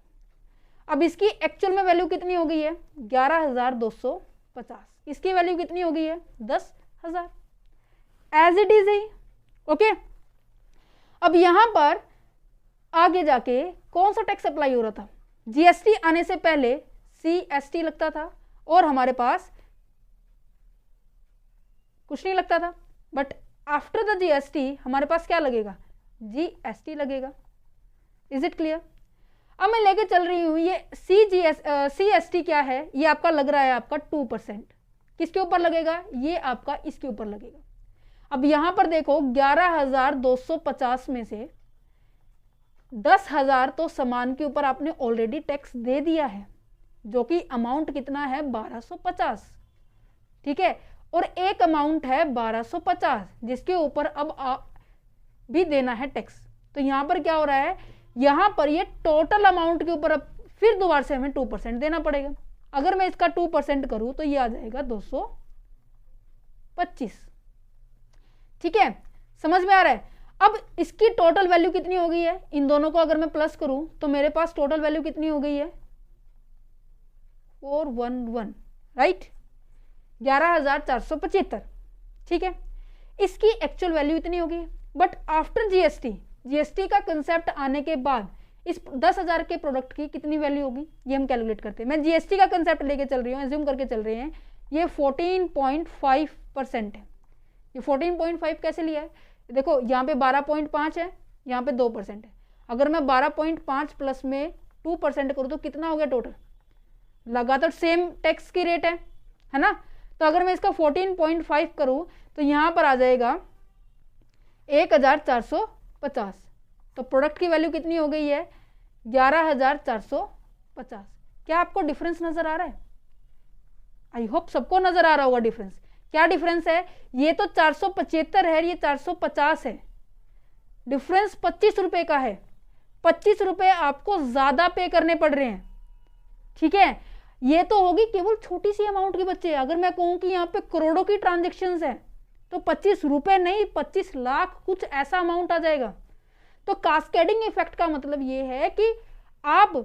अब इसकी एक्चुअल में वैल्यू कितनी हो गई है? 11,250। इसकी वैल्यू कितनी हो गई है? 10,000। एज इट इज ही। ओके, अब यहां पर आगे जाके कौन सा टैक्स अप्लाई हो रहा था? जीएसटी आने से पहले सीएसटी लगता था और हमारे पास कुछ नहीं लगता था, बट आफ्टर द जीएसटी हमारे पास क्या लगेगा? जीएसटी लगेगा। Is it clear? अब मैं लेके चल रही हूं, ये सीएसटी क्या है? ये आपका लग रहा है आपका 2%। किसके ऊपर लगेगा? ये आपका इसके ऊपर लगेगा। अब यहां पर देखो 11,250 में से 10,000 तो सामान के ऊपर आपने ऑलरेडी टैक्स दे दिया है, जो कि अमाउंट कितना है? 1250। ठीक है, और एक अमाउंट है 1250 जिसके ऊपर अब भी देना है टैक्स। तो यहां पर क्या हो रहा है? यहां पर ये टोटल अमाउंट के ऊपर अब फिर दोबारा से हमें 2% देना पड़ेगा। अगर मैं इसका 2% करूं तो ये आ जाएगा 225। ठीक है, समझ में आ रहा है? अब इसकी टोटल वैल्यू कितनी हो गई है? इन दोनों को अगर मैं प्लस करूं तो मेरे पास टोटल वैल्यू कितनी हो गई है? 411, राइट, 11,475। ठीक है, इसकी एक्चुअल वैल्यू इतनी होगी। बट आफ्टर जीएसटी का कंसेप्ट आने के बाद इस 10,000 के प्रोडक्ट की कितनी वैल्यू होगी, ये हम कैलकुलेट करते हैं। मैं जीएसटी का कंसेप्ट लेके चल रही हूँ, एज्यूम करके चल रहे हैं, ये 14.5% है। ये 14.5 कैसे लिया है? देखो यहाँ पे 12.5 है, यहाँ पे 2% है। अगर मैं 12.5 प्लस में 2% करूँ तो कितना हो गया टोटल? लगातार सेम टैक्स की रेट है ना? तो अगर मैं इसका 14.5 करूँ तो यहाँ पर आ जाएगा 1,450। तो प्रोडक्ट की वैल्यू कितनी हो गई है? 11,450। क्या आपको डिफरेंस नजर आ रहा है? आई होप सबको नजर आ रहा होगा डिफरेंस। क्या डिफरेंस है? ये तो 475 है, ये 450 है। डिफरेंस 25 रुपए का है। 25 रुपए आपको ज्यादा पे करने पड़ रहे हैं। ठीक है, ये तो होगी केवल छोटी सी अमाउंट के बच्चे। अगर मैं कहूं कि यहाँ पे करोड़ों की ट्रांजेक्शन्स है तो 25 रुपए नहीं, 25 लाख कुछ ऐसा अमाउंट आ जाएगा। तो कास्केडिंग इफेक्ट का मतलब ये है कि आप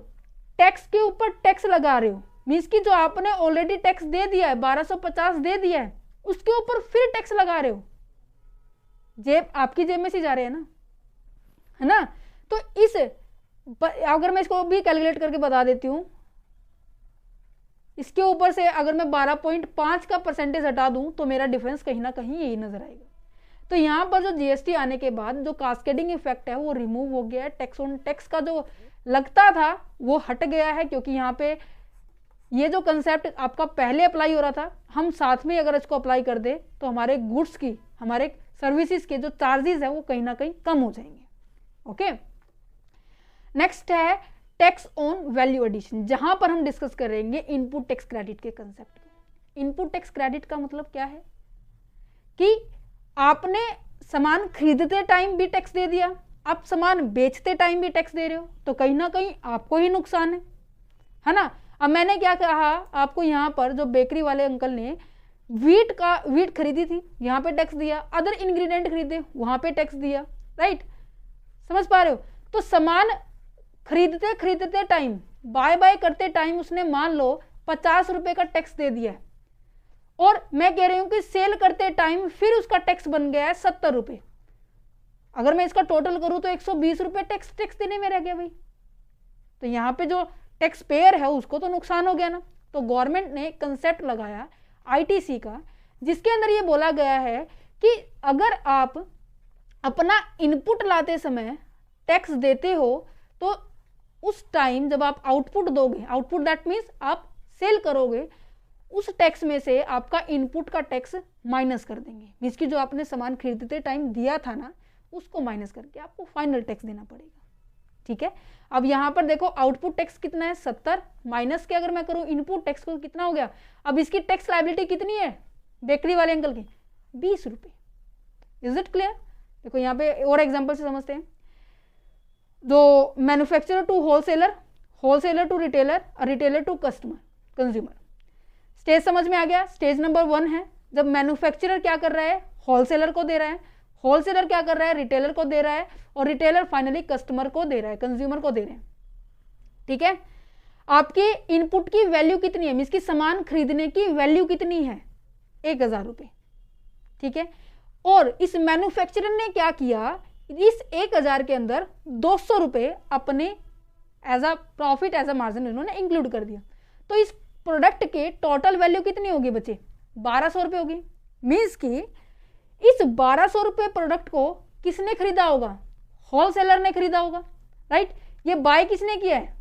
टैक्स के ऊपर टैक्स लगा रहे हो, मींस कि जो आपने ऑलरेडी टैक्स दे दिया है, 1250 दे दिया है, उसके ऊपर फिर टैक्स लगा रहे हो। आपकी जेब में से जा रहे हैं ना, है ना? तो अगर मैं इसको भी कैलकुलेट करके बता देती हूं, इसके ऊपर से अगर मैं 12.5 का परसेंटेज हटा दूं तो मेरा डिफरेंस कहीं ना कहीं यही नजर आएगा। तो यहाँ पर जो जीएसटी आने के बाद जो कास्केडिंग इफेक्ट है वो रिमूव हो गया है। टैक्स ऑन टैक्स का जो लगता था वो हट गया है, क्योंकि यहाँ पे ये जो कंसेप्ट आपका पहले अप्लाई हो रहा था, हम साथ में अगर इसको अप्लाई कर दे तो हमारे गुड्स की, हमारे सर्विसेज के जो चार्जेस है वो कहीं ना कहीं कम हो जाएंगे। ओके, नेक्स्ट है टैक्स ऑन वैल्यू एडिशन, जहां पर हम डिस्कस करेंगे इनपुट टैक्स क्रेडिट के कंसेप्ट को। इनपुट टैक्स क्रेडिट का मतलब क्या है कि आपने सामान खरीदते टाइम भी टैक्स दे दिया, आप सामान बेचते टाइम भी टैक्स दे रहे हो, तो कहीं ना कहीं आपको ही नुकसान है ना? अब मैंने क्या कहा आपको, यहाँ पर जो बेकरी वाले अंकल ने वीट खरीदी थी, यहाँ पे टैक्स दिया, अदर इंग्रेडिएंट खरीदे वहां पे टैक्स दिया, राइट? समझ पा रहे हो? तो सामान खरीदते टाइम, बाय करते टाइम उसने मान लो 50 रुपए का टैक्स दे दिया है, और मैं कह रही हूं कि सेल करते टाइम फिर उसका टैक्स बन गया है 70 रुपए। अगर मैं इसका टोटल करूं तो 120 रुपए टैक्स देने में रह गया भाई। तो यहाँ पे जो टैक्स पेयर है उसको तो नुकसान हो गया ना। तो गवर्नमेंट ने कंसेप्ट लगाया आईटीसी का, जिसके अंदर ये बोला गया है कि अगर आप अपना इनपुट लाते समय टैक्स देते हो तो उस टाइम जब आप आउटपुट दोगे, आउटपुट दैट मीन्स आप सेल करोगे, उस टैक्स में से आपका इनपुट का टैक्स माइनस कर देंगे। मीन्स कि जो आपने सामान खरीदते टाइम दिया था ना, उसको माइनस करके आपको फाइनल टैक्स देना पड़ेगा। ठीक है, अब यहाँ पर देखो आउटपुट टैक्स कितना है 70, माइनस के अगर मैं करूँ इनपुट टैक्स को कितना हो गया। अब इसकी टैक्स लायबिलिटी कितनी है बेकरी वाले अंकल की? 20 रुपए। Is it clear? देखो यहाँ पे और एग्जाम्पल से समझते हैं। जो manufacturer to wholesaler, wholesaler to retailer, retailer to customer, consumer. Stage समझ में आ गया? स्टेज नंबर 1 है जब मैन्युफैक्चरर क्या कर रहा है, होलसेलर को दे रहा है, होलसेलर क्या कर रहा है, रिटेलर को दे रहा है, और रिटेलर फाइनली कस्टमर को दे रहा है, कंज्यूमर को दे रहे हैं। ठीक है, आपके इनपुट की वैल्यू कितनी है, मीन्स की सामान खरीदने की वैल्यू कितनी है, 1000 रुपये। ठीक है, और इस मैन्युफैक्चरर ने क्या किया, इस 1000 के अंदर 200 रुपये अपने as a profit, as a margin उन्होंने इंक्लूड कर दिया। तो इस प्रोडक्ट के टोटल वैल्यू कितनी होगी बच्चे, 1200 रुपये होगी। मीन्स कि इस 1200 रुपये प्रोडक्ट को किसने खरीदा होगा, होलसेलर ने खरीदा होगा, राइट। ये बाय किसने किया है,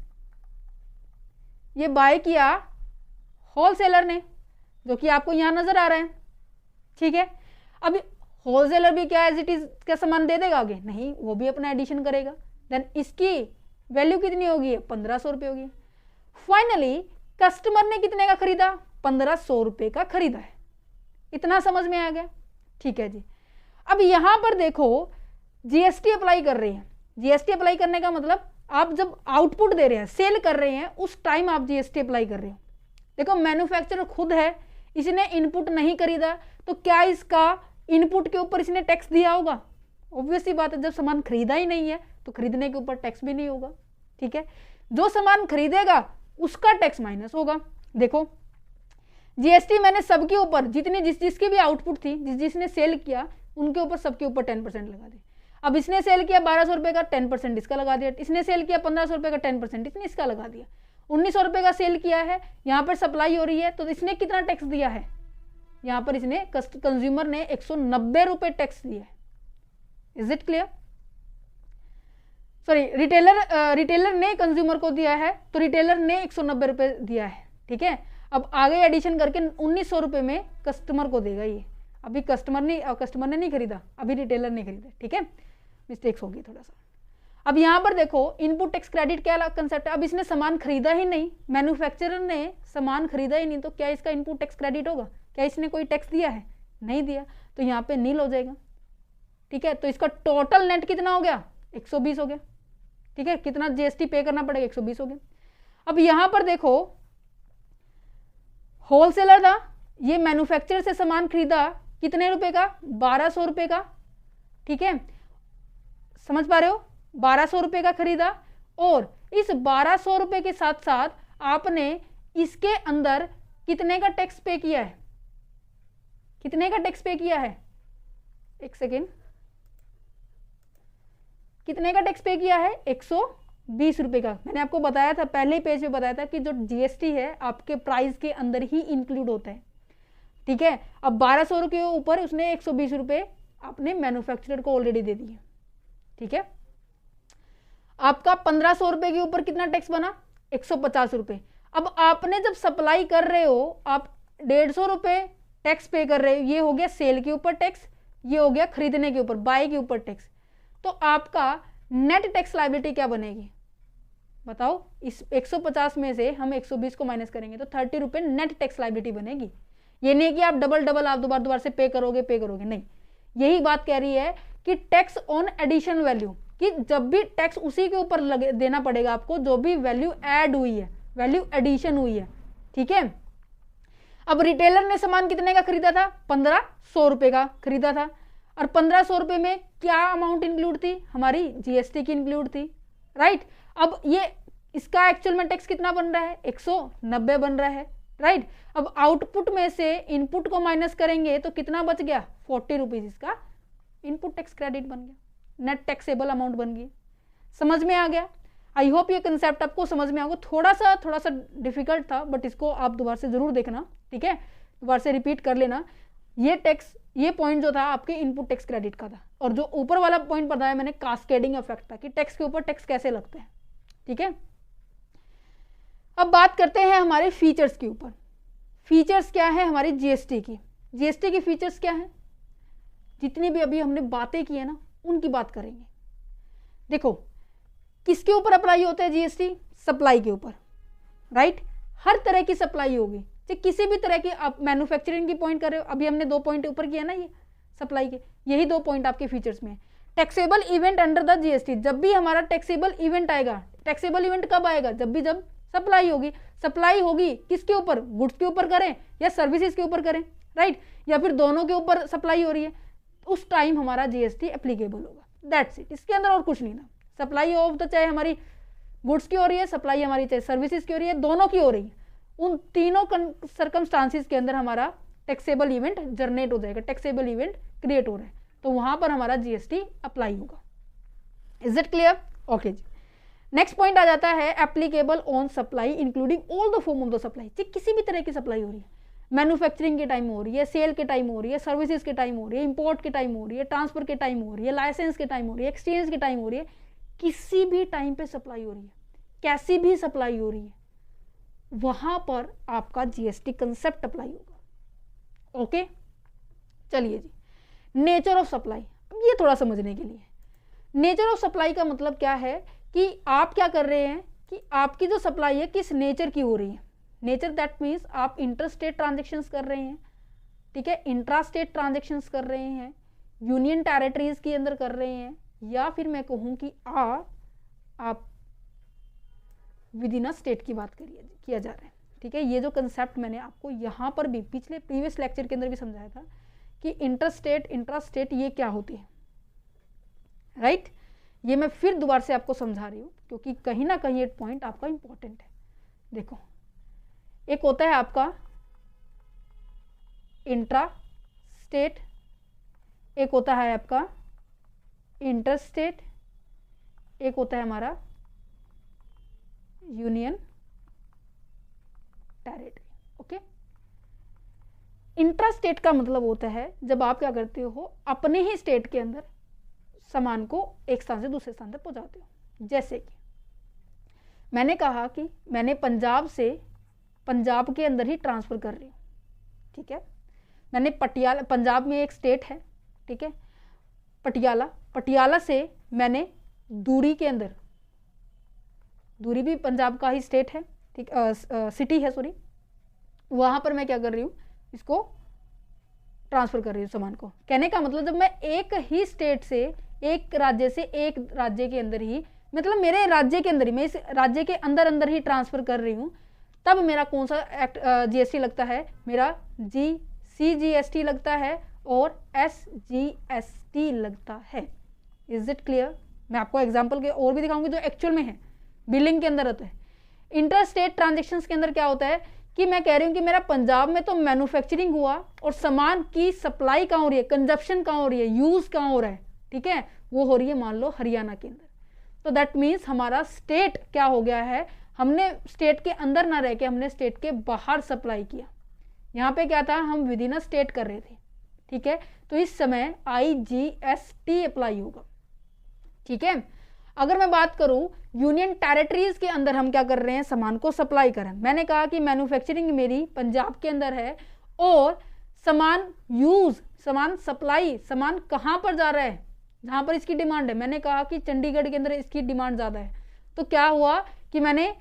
ये बाय किया होलसेलर ने, जो कि आपको यहां नजर आ रहा है। ठीक है, अब होलसेलर भी क्या एज इट इज का सामान दे देगा आगे, नहीं, वो भी अपना एडिशन करेगा। देन इसकी वैल्यू कितनी होगी, 1500 रुपये होगी। फाइनली कस्टमर ने कितने का खरीदा, 1500 रुपये का खरीदा है। इतना समझ में आ गया। ठीक है जी, अब यहां पर देखो जीएसटी अप्लाई कर रहे हैं। जीएसटी अप्लाई करने का मतलब आप जब आउटपुट दे रहे हैं, सेल कर रहे हैं, उस टाइम आप जीएसटी अप्लाई कर रहे हो। देखो मैन्युफैक्चरर खुद है, इसने इनपुट नहीं खरीदा, तो क्या इसका इनपुट के ऊपर इसने टैक्स दिया होगा, ऑब्वियस सी बात है। जब सामान खरीदा ही नहीं है तो खरीदने के ऊपर टैक्स भी नहीं होगा। ठीक है, जो सामान खरीदेगा उसका टैक्स माइनस होगा। देखो जीएसटी मैंने सबके ऊपर, जितनी जिसकी भी आउटपुट थी, जिसने सेल किया उनके ऊपर, सबके ऊपर 10% लगा दी। अब इसने सेल किया 1200 रुपये का, 10% इसका लगा दिया। इसने सेल किया 1500 रुपये का, 10% इसने इसका लगा दिया। 1900 रुपये का सेल किया है, यहाँ पर सप्लाई हो रही है, तो इसने कितना टैक्स दिया है, यहाँ पर इसने कंज्यूमर ने 190 रुपये टैक्स दिया है। Is it clear? Sorry, retailer ने कंज्यूमर को दिया है, तो रिटेलर ने 190 रुपये दिया है। ठीक है, अब आगे एडिशन करके 1900 रुपये में कस्टमर को देगा ये। अभी कस्टमर ने नहीं खरीदा, अभी रिटेलर ने खरीदा। ठीक है, मिस्टेक्स होगी थोड़ा सा। अब यहाँ पर देखो इनपुट टैक्स क्रेडिट क्या कंसेप्ट है। अब इसने सामान खरीदा ही नहीं, मैन्युफैक्चरर ने सामान खरीदा ही नहीं, तो क्या इसका इनपुट टैक्स क्रेडिट होगा? क्या इसने कोई टैक्स दिया है? नहीं दिया, तो यहाँ पे नील हो जाएगा। ठीक है, तो इसका टोटल नेट कितना हो गया? 120 हो गया। ठीक है, कितना जीएसटी पे करना पड़ेगा? 120 हो गया। अब यहाँ पर देखो होलसेलर था, ये मैन्युफैक्चरर से सामान खरीदा कितने रुपए का? 1200 रुपये का। ठीक है, समझ पा रहे हो? 1200 रुपये का खरीदा, और इस 1200 रुपये के साथ साथ आपने इसके अंदर कितने का टैक्स पे किया है? कितने का टैक्स पे किया है? एक सेकेंड, कितने का टैक्स पे किया है? 120 रुपये का। मैंने आपको बताया था, पहले ही पेज पे बताया था कि जो जीएसटी है आपके प्राइस के अंदर ही इंक्लूड होता है। ठीक है, अब 1200 के ऊपर उसने 120 रुपये अपने मैन्युफैक्चरर को ऑलरेडी दे दिए। ठीक है, आपका 1500 रुपये के ऊपर कितना टैक्स बना? 150 रुपये। अब आपने जब सप्लाई कर रहे हो, आप 150 रुपये टैक्स पे कर रहे हो। ये हो गया सेल के ऊपर टैक्स, ये हो गया खरीदने के ऊपर, बाय के ऊपर टैक्स। तो आपका नेट टैक्स लायबिलिटी क्या बनेगी बताओ? इस 150 में से हम 120 को माइनस करेंगे तो 30 रुपये नेट टैक्स लायबिलिटी बनेगी। ये नहीं कि आप डबल आप दोबारा से पे करोगे, नहीं। यही बात कह रही है कि टैक्स ऑन एडिशन वैल्यू, कि जब भी टैक्स उसी के ऊपर देना पड़ेगा आपको जो भी वैल्यू ऐड हुई है, वैल्यू एडिशन हुई है। ठीक है, अब रिटेलर ने सामान कितने का खरीदा था? 1500 रुपये का खरीदा था, और 1500 रुपये में क्या अमाउंट इंक्लूड थी? हमारी जीएसटी की इंक्लूड थी, राइट। अब ये इसका एक्चुअल में टैक्स कितना बन रहा है? 190 बन रहा है, राइट। अब आउटपुट में से इनपुट को माइनस करेंगे तो कितना बच गया? 40 रुपीज इसका इनपुट टैक्स क्रेडिट बन गया, नेट टैक्सेबल अमाउंट बन गई। समझ में आ गया? आई होप ये कंसेप्ट आपको समझ में आएगा। थोड़ा सा डिफिकल्ट था, बट इसको आप दोबारा से जरूर देखना। ठीक है, दोबारा से रिपीट कर लेना। ये पॉइंट जो था आपके इनपुट टैक्स क्रेडिट का था, और जो ऊपर वाला पॉइंट बताया मैंने कास्केडिंग इफेक्ट था, कि टैक्स के ऊपर टैक्स कैसे लगते हैं। ठीक है, अब बात करते हैं हमारे फीचर्स के ऊपर। फीचर्स क्या है हमारी जीएसटी की? जीएसटी की फीचर्स क्या है? जितनी भी अभी हमने बातें की है ना, उनकी बात करेंगे। देखो किसके ऊपर अप्लाई होता है जीएसटी? सप्लाई के ऊपर, राइट। हर तरह की सप्लाई होगी, चाहे किसी भी तरह की। आप मैन्युफैक्चरिंग की पॉइंट कर रहे हो, अभी हमने 2 पॉइंट ऊपर किया ना, ये सप्लाई के, यही 2 पॉइंट आपके फीचर्स में है। Taxable event under the GST, जब भी हमारा टैक्सेबल इवेंट आएगा, टैक्सेबल इवेंट कब आएगा? जब सप्लाई होगी। सप्लाई होगी किसके ऊपर? गुड्स के ऊपर करें या सर्विसेज के ऊपर करें? राइट, या फिर दोनों के ऊपर सप्लाई हो रही है, उस टाइम हमारा जीएसटी एप्लीकेबल होगा। दैट्स इट, इसके अंदर और कुछ नहीं था। सप्लाई ऑफ द चाहे हमारी गुड्स की हो रही है, सप्लाई हमारी चाहे सर्विसेज की हो रही है, दोनों की हो रही है, उन तीनों सर्कमस्टांसिस के अंदर हमारा टैक्सेबल इवेंट जनरेट हो जाएगा, टैक्सेबल इवेंट क्रिएट हो रहा है, तो वहां पर हमारा जीएसटी अप्लाई होगा। Is it clear? ओके जी। नेक्स्ट पॉइंट आ जाता है applicable on supply including all the form of the supply. किसी भी तरह की सप्लाई हो रही है, मैन्युफैक्चरिंग के टाइम हो रही है, सेल के टाइम हो रही है, सर्विसेज के टाइम हो रही है, इंपोर्ट के टाइम हो रही है, ट्रांसफर के टाइम हो रही है, लाइसेंस के टाइम हो रही है, एक्सचेंज के टाइम हो रही है, किसी भी टाइम पे सप्लाई हो रही है, कैसी भी सप्लाई हो रही है, वहां पर आपका जीएसटी कंसेप्ट अप्लाई होगा। ओके, चलिए जी। नेचर ऑफ सप्लाई, ये थोड़ा समझने के लिए, नेचर ऑफ सप्लाई का मतलब क्या है कि आप क्या कर रहे हैं कि आपकी जो सप्लाई है किस नेचर की हो रही है। नेचर दैट मीन्स आप इंटर स्टेट ट्रांजेक्शन्स कर रहे हैं, ठीक है, इंट्रा स्टेट ट्रांजेक्शन्स कर रहे हैं, यूनियन टेरिटरीज के अंदर कर रहे हैं, या फिर मैं कहूँ कि आप विद इन अ स्टेट की बात किया जा रहा है, ठीक है। ये जो कंसेप्ट मैंने आपको यहाँ पर भी पिछले प्रीवियस लेक्चर के अंदर भी समझाया था कि इंटर स्टेट इंट्रा स्टेट ये क्या होती है, राइट। ये मैं फिर दोबारा से आपको समझा रही हूँ क्योंकि कहीं ना कहीं एक पॉइंट आपका इंपॉर्टेंट है। देखो, एक होता है आपका इंट्रा स्टेट, एक होता है आपका इंटर स्टेट, एक होता है हमारा union territory. Okay, intra state का मतलब होता है जब आप क्या करते हो, अपने ही स्टेट के अंदर सामान को एक स्थान से दूसरे स्थान तक पहुंचाते हो। जैसे कि मैंने कहा कि मैंने पंजाब से पंजाब के अंदर ही ट्रांसफर कर रही हूँ, ठीक है। मैंने पटियाला, पंजाब में एक स्टेट है, ठीक है, पटियाला से मैंने दूरी के अंदर, दूरी भी पंजाब का ही स्टेट है, ठीक, सिटी है, सॉरी, वहां पर मैं क्या कर रही हूँ, इसको ट्रांसफर कर रही हूँ सामान को। कहने का मतलब जब मैं एक ही स्टेट से, एक राज्य से एक राज्य के अंदर ही, मतलब मेरे राज्य के अंदर ही, मैं इस राज्य के अंदर अंदर ही ट्रांसफर कर रही हूँ, तब मेरा कौन सा एक्ट जीएसटी लगता है, मेरा CGST लगता है और SGST लगता है। Is it clear? मैं आपको एग्जांपल के और भी दिखाऊंगी जो एक्चुअल में है, बिलिंग के अंदर होता है। इंटर स्टेट ट्रांजेक्शन्स के अंदर क्या होता है कि मैं कह रही हूँ कि मेरा पंजाब में तो मैन्युफैक्चरिंग हुआ और सामान की सप्लाई कहाँ हो रही है, कंजप्शन कहाँ हो रही है, यूज कहाँ हो रहा है, ठीक है, वो हो रही है मान लो हरियाणा के अंदर। तो दैट मीन्स हमारा स्टेट क्या हो गया है, हमने स्टेट के अंदर ना रह के हमने स्टेट के बाहर सप्लाई किया। यहाँ पे क्या था, हम विद इन अ स्टेट कर रहे थे, ठीक है, तो इस समय IGST अप्लाई होगा, ठीक है। अगर मैं बात करूं यूनियन टेरिटरीज के अंदर हम क्या कर रहे हैं, सामान को सप्लाई कर रहे हैं। मैंने कहा कि मैन्युफैक्चरिंग मेरी पंजाब के अंदर है और सामान यूज, सामान सप्लाई, सामान कहाँ पर जा रहा है, जहाँ पर इसकी डिमांड है। मैंने कहा कि चंडीगढ़ के अंदर इसकी डिमांड ज़्यादा है, तो क्या हुआ कि मैंने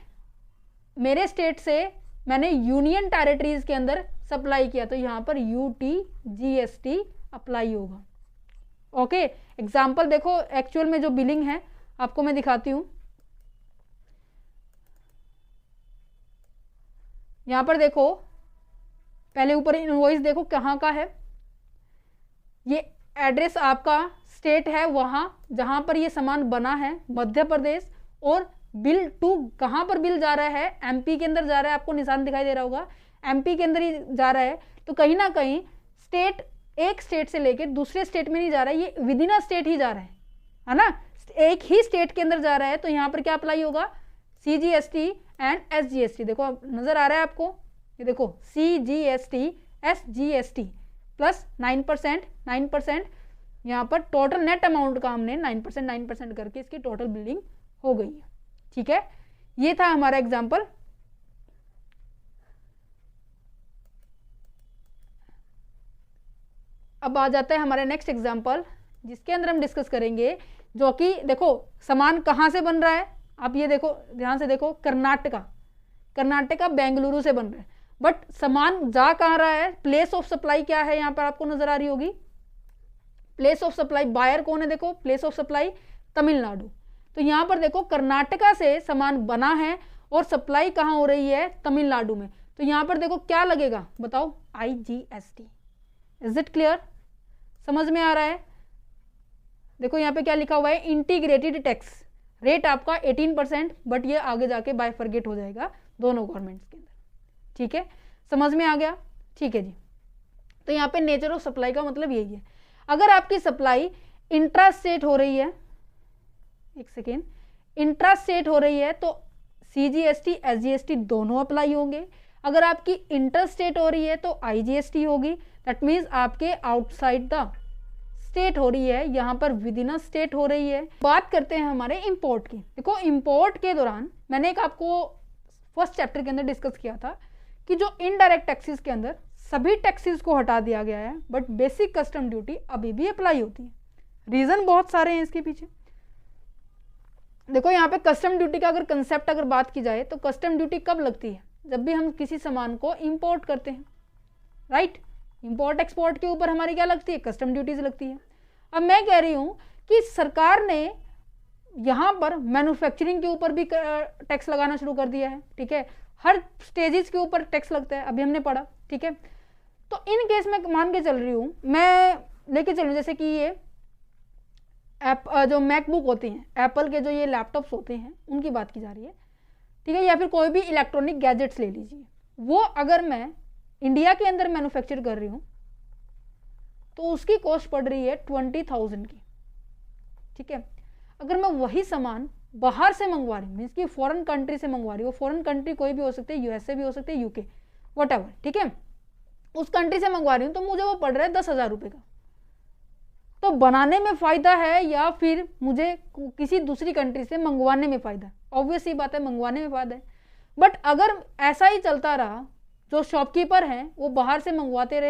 मेरे स्टेट से मैंने यूनियन टेरिटरीज के अंदर सप्लाई किया, तो यहाँ पर UTGST अप्लाई होगा। ओके, एग्जाम्पल देखो, एक्चुअल में जो बिलिंग है आपको मैं दिखाती हूं। यहां पर देखो, पहले ऊपर इनवॉइस देखो कहां का है, ये एड्रेस आपका स्टेट है वहां जहां पर ये सामान बना है, मध्य प्रदेश, और बिल टू कहां पर बिल जा रहा है, MP के अंदर जा रहा है, आपको निशान दिखाई दे रहा होगा, MP के अंदर ही जा रहा है। तो कहीं ना कहीं स्टेट, एक स्टेट से लेकर दूसरे स्टेट में नहीं जा रहा है, ये विद इन अ स्टेट ही जा रहा है ना, एक ही स्टेट के अंदर जा रहा है। तो यहाँ पर क्या अप्लाई होगा, CGST एंड SGST। देखो नजर आ रहा है आपको, ये देखो CGST SGST प्लस 9%, यहाँ पर टोटल नेट अमाउंट का हमने 9% करके इसकी टोटल बिलिंग हो गई है, ठीक है। ये था हमारा एग्जाम्पल। अब आ जाता है हमारे नेक्स्ट एग्जाम्पल, जिसके अंदर हम डिस्कस करेंगे, जो कि देखो सामान कहाँ से बन रहा है, आप ये देखो ध्यान से देखो, कर्नाटका बेंगलुरु से बन रहा है, बट सामान जा कहाँ रहा है, प्लेस ऑफ सप्लाई क्या है, यहाँ पर आपको नजर आ रही होगी, प्लेस ऑफ सप्लाई, बायर कौन है, देखो प्लेस ऑफ सप्लाई तमिलनाडु। तो यहाँ पर देखो कर्नाटका से सामान बना है और सप्लाई कहाँ हो रही है, तमिलनाडु में। तो यहाँ पर देखो क्या लगेगा बताओ, IGST, इज इट क्लियर? समझ में आ रहा है? देखो यहाँ पे क्या लिखा हुआ है, इंटीग्रेटेड टैक्स रेट आपका 18%, बट ये आगे जाके बाइफरगेट हो जाएगा दोनों गवर्नमेंट्स के अंदर। ठीक है, समझ में आ गया? ठीक है जी। तो यहाँ पे नेचर ऑफ सप्लाई का मतलब यही है, अगर आपकी सप्लाई इंट्रा स्टेट हो रही है, एक सेकेंड, इंट्रा स्टेट हो रही है तो CGST SGST दोनों अप्लाई होंगे। अगर आपकी इंटर स्टेट हो रही है तो IGST होगी। दैट मीन्स आपके आउटसाइड द स्टेट हो रही है, यहाँ पर विद इन अ स्टेट हो रही है। बात करते हैं हमारे इंपोर्ट की। देखो इंपोर्ट के दौरान मैंने एक आपको फर्स्ट चैप्टर के अंदर डिस्कस किया था कि जो इनडायरेक्ट टैक्सेस के अंदर सभी टैक्सेस को हटा दिया गया है, बट बेसिक कस्टम ड्यूटी अभी भी अप्लाई होती है। रीजन बहुत सारे हैं इसके पीछे। देखो यहाँ पे कस्टम ड्यूटी का अगर कंसेप्ट अगर बात की जाए तो कस्टम ड्यूटी कब लगती है? जब भी हम किसी सामान को इंपोर्ट करते हैं, राइट? इंपोर्ट एक्सपोर्ट के ऊपर हमारी क्या लगती है? कस्टम ड्यूटीज लगती है। अब मैं कह रही हूँ कि सरकार ने यहाँ पर मैन्युफैक्चरिंग के ऊपर भी टैक्स लगाना शुरू कर दिया है। ठीक है, हर स्टेजेस के ऊपर टैक्स लगता है, अभी हमने पढ़ा। ठीक है, तो इन केस में मान के चल रही हूँ, मैं लेके चलूँ जैसे कि ये जो मैकबुक होती हैं, एप्पल के जो ये लैपटॉप्स होते हैं, उनकी बात की जा रही है। ठीक है, या फिर कोई भी इलेक्ट्रॉनिक गैजेट्स ले लीजिए, वो अगर मैं इंडिया के अंदर मैन्युफैक्चर कर रही हूँ तो उसकी कॉस्ट पड़ रही है 20,000 की। ठीक है, अगर मैं वही सामान बाहर से मंगवा रही हूँ, मीन्स कि फॉरेन कंट्री से मंगवा रही हूँ, फॉरेन कंट्री कोई भी हो सकते हैं, USA भी हो सकते हैं, UK व्हाटएवर, ठीक है, उस कंट्री से मंगवा रही हूँ तो मुझे वो पड़ रहा है 10,000 रुपये का। तो बनाने में फ़ायदा है या फिर मुझे किसी दूसरी कंट्री से मंगवाने में फ़ायदा है? ऑब्वियस ही बात है, मंगवाने में फ़ायदा है। बट अगर ऐसा ही चलता रहा, जो शॉपकीपर हैं वो बाहर से मंगवाते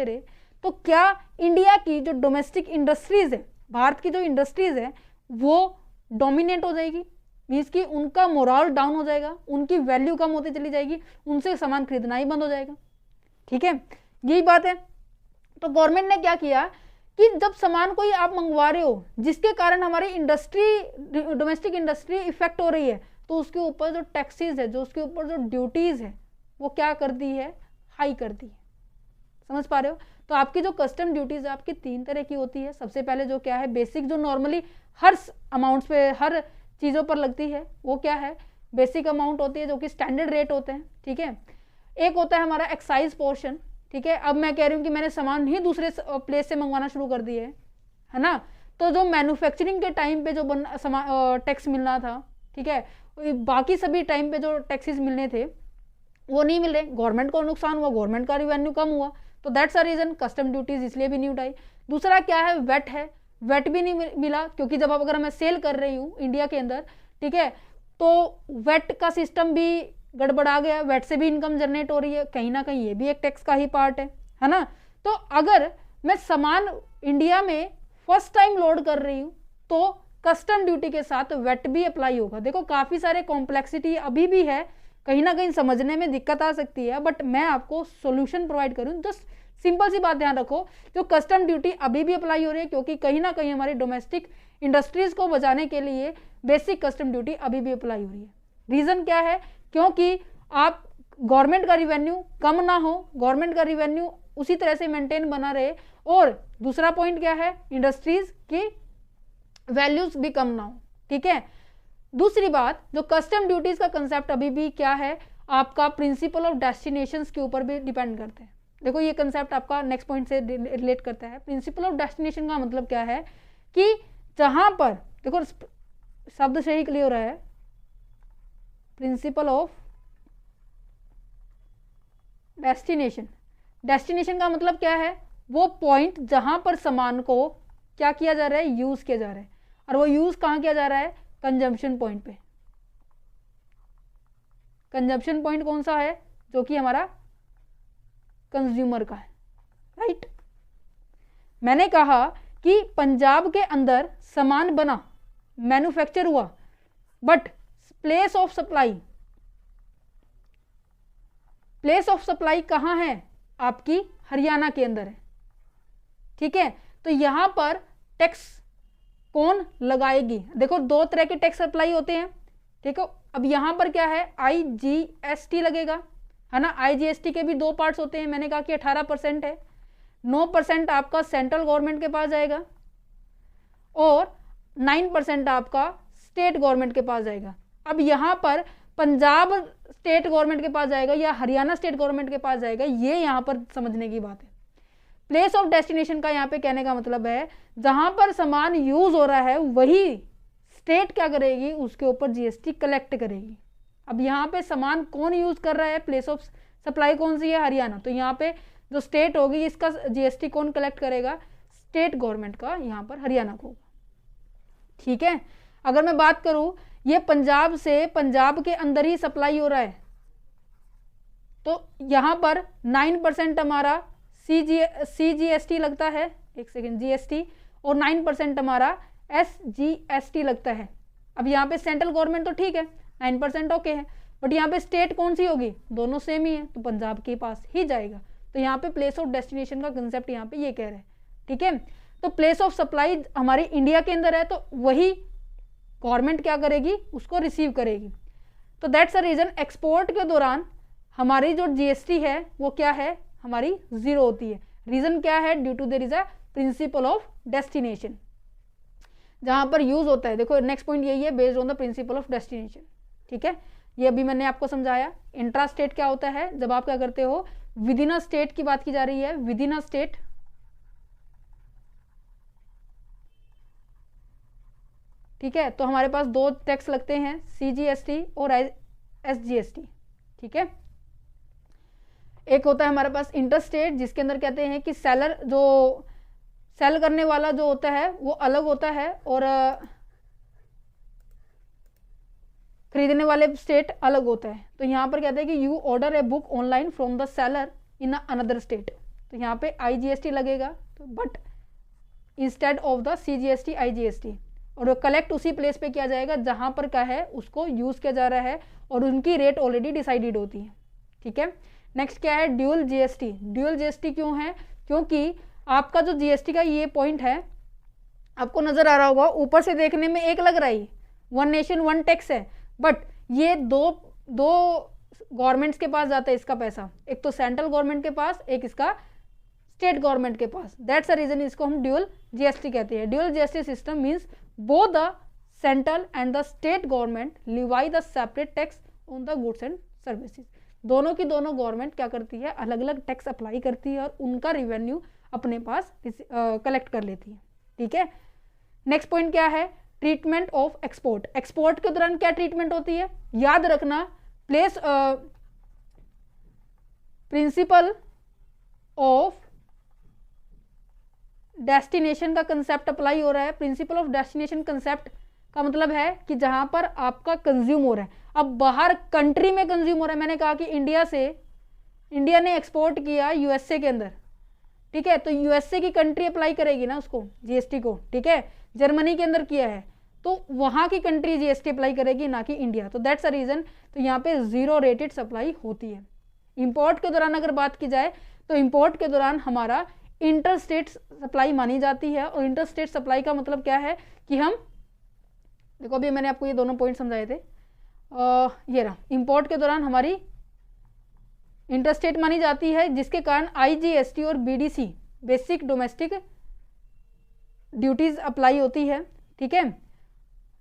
रहे, तो क्या इंडिया की जो डोमेस्टिक इंडस्ट्रीज़ है, भारत की जो इंडस्ट्रीज़ है, वो डोमिनेट हो जाएगी? मीन्स कि उनका मोरल डाउन हो जाएगा, उनकी वैल्यू कम होती चली जाएगी, उनसे सामान खरीदना ही बंद हो जाएगा। ठीक है, यही बात है। तो गवर्नमेंट ने क्या किया कि जब सामान कोई आप मंगवा रहे हो जिसके कारण हमारी इंडस्ट्री, डोमेस्टिक इंडस्ट्री इफेक्ट हो रही है, तो उसके ऊपर जो टैक्सेस है, जो उसके ऊपर जो ड्यूटीज़ है, वो क्या कर दी है? हाई कर दी है। समझ पा रहे हो? तो आपकी जो कस्टम ड्यूटीज़ है आपकी 3 तरह की होती है। सबसे पहले जो क्या है, बेसिक, जो नॉर्मली हर अमाउंट्स पे, हर चीज़ों पर लगती है, वो क्या है? बेसिक अमाउंट होती है, जो कि स्टैंडर्ड रेट होते हैं। ठीक है, एक होता है हमारा एक्साइज पोर्शन। ठीक है, अब मैं कह रही हूँ कि मैंने सामान ही दूसरे प्लेस से मंगवाना शुरू कर दिए है ना, तो जो मैन्युफैक्चरिंग के टाइम पे जो टैक्स मिलना था, ठीक है, बाकी सभी टाइम पे जो टैक्सेस मिलने थे वो नहीं मिल रहे, गवर्नमेंट को नुकसान हुआ, गवर्नमेंट का रिवेन्यू कम हुआ, तो that's a reason custom duties इसलिए भी नहीं उठाई। दूसरा क्या है? वेट है, वेट भी नहीं मिला, क्योंकि जब अगर मैं सेल कर रही हूँ इंडिया के अंदर, ठीक है, तो वेट का सिस्टम भी गड़बड़ा गया, वेट से भी इनकम जनरेट हो रही है, कहीं ना कहीं ये भी एक टैक्स का ही पार्ट है ना। तो अगर मैं सामान इंडिया में फर्स्ट टाइम लोड कर रही हूँ तो कस्टम ड्यूटी के साथ वेट भी अप्लाई होगा। देखो काफ़ी सारे कॉम्प्लेक्सिटी अभी भी है, कहीं ना कहीं समझने में दिक्कत आ सकती है, बट मैं आपको सॉल्यूशन प्रोवाइड करूँ। जस्ट सिंपल सी बात ध्यान रखो, जो कस्टम ड्यूटी अभी भी अप्लाई हो रही है, क्योंकि कहीं ना कहीं हमारी डोमेस्टिक इंडस्ट्रीज को बचाने के लिए बेसिक कस्टम ड्यूटी अभी भी अप्लाई हो रही है। रीज़न क्या है? क्योंकि आप गवर्नमेंट का रिवेन्यू कम ना हो, गवर्नमेंट का रिवेन्यू उसी तरह से मेंटेन बना रहे, और दूसरा पॉइंट क्या है? इंडस्ट्रीज की वैल्यूज भी कम ना हो। ठीक है, दूसरी बात, जो कस्टम ड्यूटीज का कंसेप्ट अभी भी क्या है, आपका प्रिंसिपल ऑफ डेस्टिनेशंस के ऊपर भी डिपेंड करते हैं। देखो ये कंसेप्ट आपका नेक्स्ट पॉइंट से रिलेट करता है। प्रिंसिपल ऑफ डेस्टिनेशन का मतलब क्या है कि जहां पर, देखो शब्द से ही क्लियर हो रहा है, प्रिंसिपल ऑफ डेस्टिनेशन। डेस्टिनेशन का मतलब क्या है? वो पॉइंट जहां पर सामान को क्या किया जा रहा है? यूज किया जा रहा है, और वो यूज कहां किया जा रहा है? कंजम्पशन पॉइंट पे। कंजम्पशन पॉइंट कौन सा है? जो कि हमारा कंज्यूमर का है, राइट। मैंने कहा कि पंजाब के अंदर सामान बना, मैन्युफैक्चर हुआ, बट प्लेस ऑफ सप्लाई कहाँ है? आपकी हरियाणा के अंदर है। ठीक है, तो यहां पर टैक्स कौन लगाएगी? देखो 2 तरह के टैक्स अप्लाई होते हैं। ठीक है, अब यहां पर क्या है? IGST लगेगा, है ना। IGST के भी 2 पार्ट्स होते हैं, मैंने कहा कि 18% है। 9% आपका सेंट्रल गवर्नमेंट के पास जाएगा और 9% आपका स्टेट गवर्नमेंट के पास जाएगा। अब यहाँ पर पंजाब स्टेट गवर्नमेंट के पास जाएगा या हरियाणा स्टेट गवर्नमेंट के पास जाएगा, ये यहाँ पर समझने की बात है। प्लेस ऑफ डेस्टिनेशन का यहाँ पे कहने का मतलब है जहां पर सामान यूज हो रहा है वही स्टेट क्या करेगी, उसके ऊपर जीएसटी कलेक्ट करेगी। अब यहाँ पे सामान कौन यूज कर रहा है, प्लेस ऑफ सप्लाई कौन सी है, हरियाणा, तो यहाँ पे जो स्टेट होगी इसका जीएसटी कौन कलेक्ट करेगा, स्टेट गवर्नमेंट का, यहाँ पर हरियाणा को। ठीक है, अगर मैं बात करूं ये पंजाब से, पंजाब के अंदर ही सप्लाई हो रहा है, तो यहाँ पर 9% हमारा CGST लगता है, एक सेकेंड, GST, और 9% हमारा SGST लगता है। अब यहाँ पे सेंट्रल गवर्नमेंट तो ठीक है 9% ओके है, बट यहाँ पे स्टेट कौन सी होगी, दोनों सेम ही है, तो पंजाब के पास ही जाएगा। तो यहाँ पे प्लेस ऑफ डेस्टिनेशन का कंसेप्ट यहाँ पे ये कह रहे हैं। ठीक है, तो प्लेस ऑफ सप्लाई हमारे इंडिया के अंदर है, तो वही गवर्नमेंट क्या करेगी, उसको रिसीव करेगी। तो दैट्स अ रीजन एक्सपोर्ट के दौरान हमारी जो जीएसटी है वो क्या है, हमारी 0 होती है। रीजन क्या है, due to there is a principle of destination, जहां पर यूज होता है। देखो नेक्स्ट पॉइंट यही है, based on the principal of destination. ठीक है, ये अभी मैंने आपको समझाया। इंट्रा स्टेट क्या होता है, जब आप क्या करते हो, विद इन अ स्टेट की बात की जा रही है, विद इन अ स्टेट, ठीक है, तो हमारे पास 2 टैक्स लगते हैं, CGST और SGST। ठीक है, एक होता है हमारे पास इंटर स्टेट, जिसके अंदर कहते हैं कि सेलर, जो सेल करने वाला जो होता है वो अलग होता है और खरीदने वाले स्टेट अलग होता है। तो यहाँ पर कहते हैं कि you order a book online from the seller in another state, तो यहाँ पे IGST लगेगा, तो but instead of the CGST IGST, और वो कलेक्ट उसी प्लेस पे किया जाएगा जहां पर क्या है उसको यूज किया जा रहा है, और उनकी रेट ऑलरेडी डिसाइडेड होती है। ठीक है, नेक्स्ट क्या है, ड्यूअल जीएसटी। ड्यूअल जीएसटी क्यों है, क्योंकि आपका जो जीएसटी का ये पॉइंट है, आपको नजर आ रहा होगा, ऊपर से देखने में एक लग रहा है, 1 नेशन 1 टैक्स है, बट ये दो गवर्नमेंट्स के पास जाता है इसका पैसा, एक तो सेंट्रल गवर्नमेंट के पास, एक इसका स्टेट गवर्नमेंट के पास। दैट्स अ रीजन इसको हम ड्यूअल जीएसटी कहते हैं। Dual GST system means both the central and the state government levy the separate tax on the goods and services। दोनों की दोनों गवर्नमेंट क्या करती है, अलग अलग टैक्स अप्लाई करती है और उनका रिवेन्यू अपने पास कलेक्ट कर लेती है। ठीक है, नेक्स्ट पॉइंट क्या है, ट्रीटमेंट ऑफ एक्सपोर्ट। एक्सपोर्ट के दौरान क्या ट्रीटमेंट होती है, याद रखना, प्लेस प्रिंसिपल ऑफ डेस्टिनेशन का कंसेप्ट अप्लाई हो रहा है। प्रिंसिपल ऑफ डेस्टिनेशन कंसेप्ट का मतलब है कि जहां पर आपका कंज्यूम हो रहा है, अब बाहर कंट्री में कंज्यूम हो रहा है। मैंने कहा कि इंडिया ने एक्सपोर्ट किया यूएसए के अंदर, ठीक है, तो यूएसए की कंट्री अप्लाई करेगी ना उसको, जीएसटी को। ठीक है, जर्मनी के अंदर किया है तो वहां की कंट्री जीएसटी अप्लाई करेगी, ना कि इंडिया। तो दैट्स अ रीजन, तो यहाँ पे 0 रेटेड सप्लाई होती है। इंपोर्ट के दौरान अगर बात की जाए तो इंपोर्ट के दौरान हमारा इंटर स्टेट सप्लाई मानी जाती है, और इंटर स्टेट सप्लाई का मतलब क्या है कि हम देखो, अभी मैंने आपको ये दोनों पॉइंट समझाए थे, ये रहा, इंपोर्ट के दौरान हमारी इंटर स्टेट मानी जाती है, जिसके कारण IGST और BDC basic domestic duties apply होती है। ठीक है,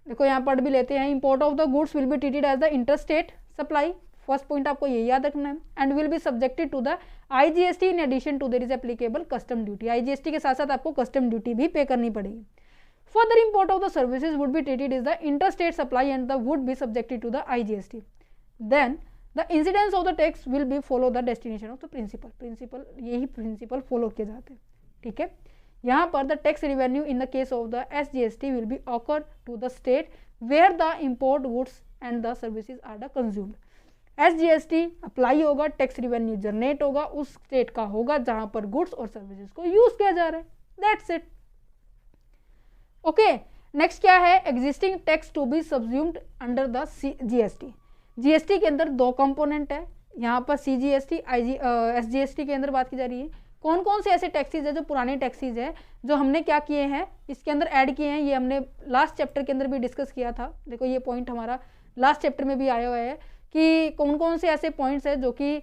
देखो यहाँ पढ़ भी लेते हैं, import of the goods will be treated as the inter state supply, first point आपको ये याद रखना है, and will be subjected to the IGST in addition to there is applicable custom duty. IGST के साथ साथ आपको कस्टम ड्यूटी भी पे करनी पड़ेगी। Further import of the services would be treated is the inter state supply and the would be subjected to the IGST। Then the incidence of the tax will be follow the destination of the principle, यही principle follow किए जाते हैं। ठीक है, यहाँ पर the tax revenue in the case of the SGST will be occur to the state where the import goods and the services are the consumed. SGST apply होगा, tax revenue generate होगा, उस स्टेट का होगा जहां पर goods और services को use किया जा रहा है। That's it. ओके, नेक्स्ट क्या है, existing tax to be subsumed under the GST। GST के अंदर 2 कंपोनेंट है, यहाँ पर CGST SGST के अंदर बात की जा रही है। कौन कौन से ऐसे टैक्सीज है जो पुराने टैक्सीज है, जो हमने क्या किए हैं इसके अंदर ऐड किए हैं, ये हमने लास्ट चैप्टर के अंदर भी डिस्कस किया था। देखो ये पॉइंट हमारा लास्ट चैप्टर में भी आया हुआ है कि कौन कौन से ऐसे पॉइंट्स है जो कि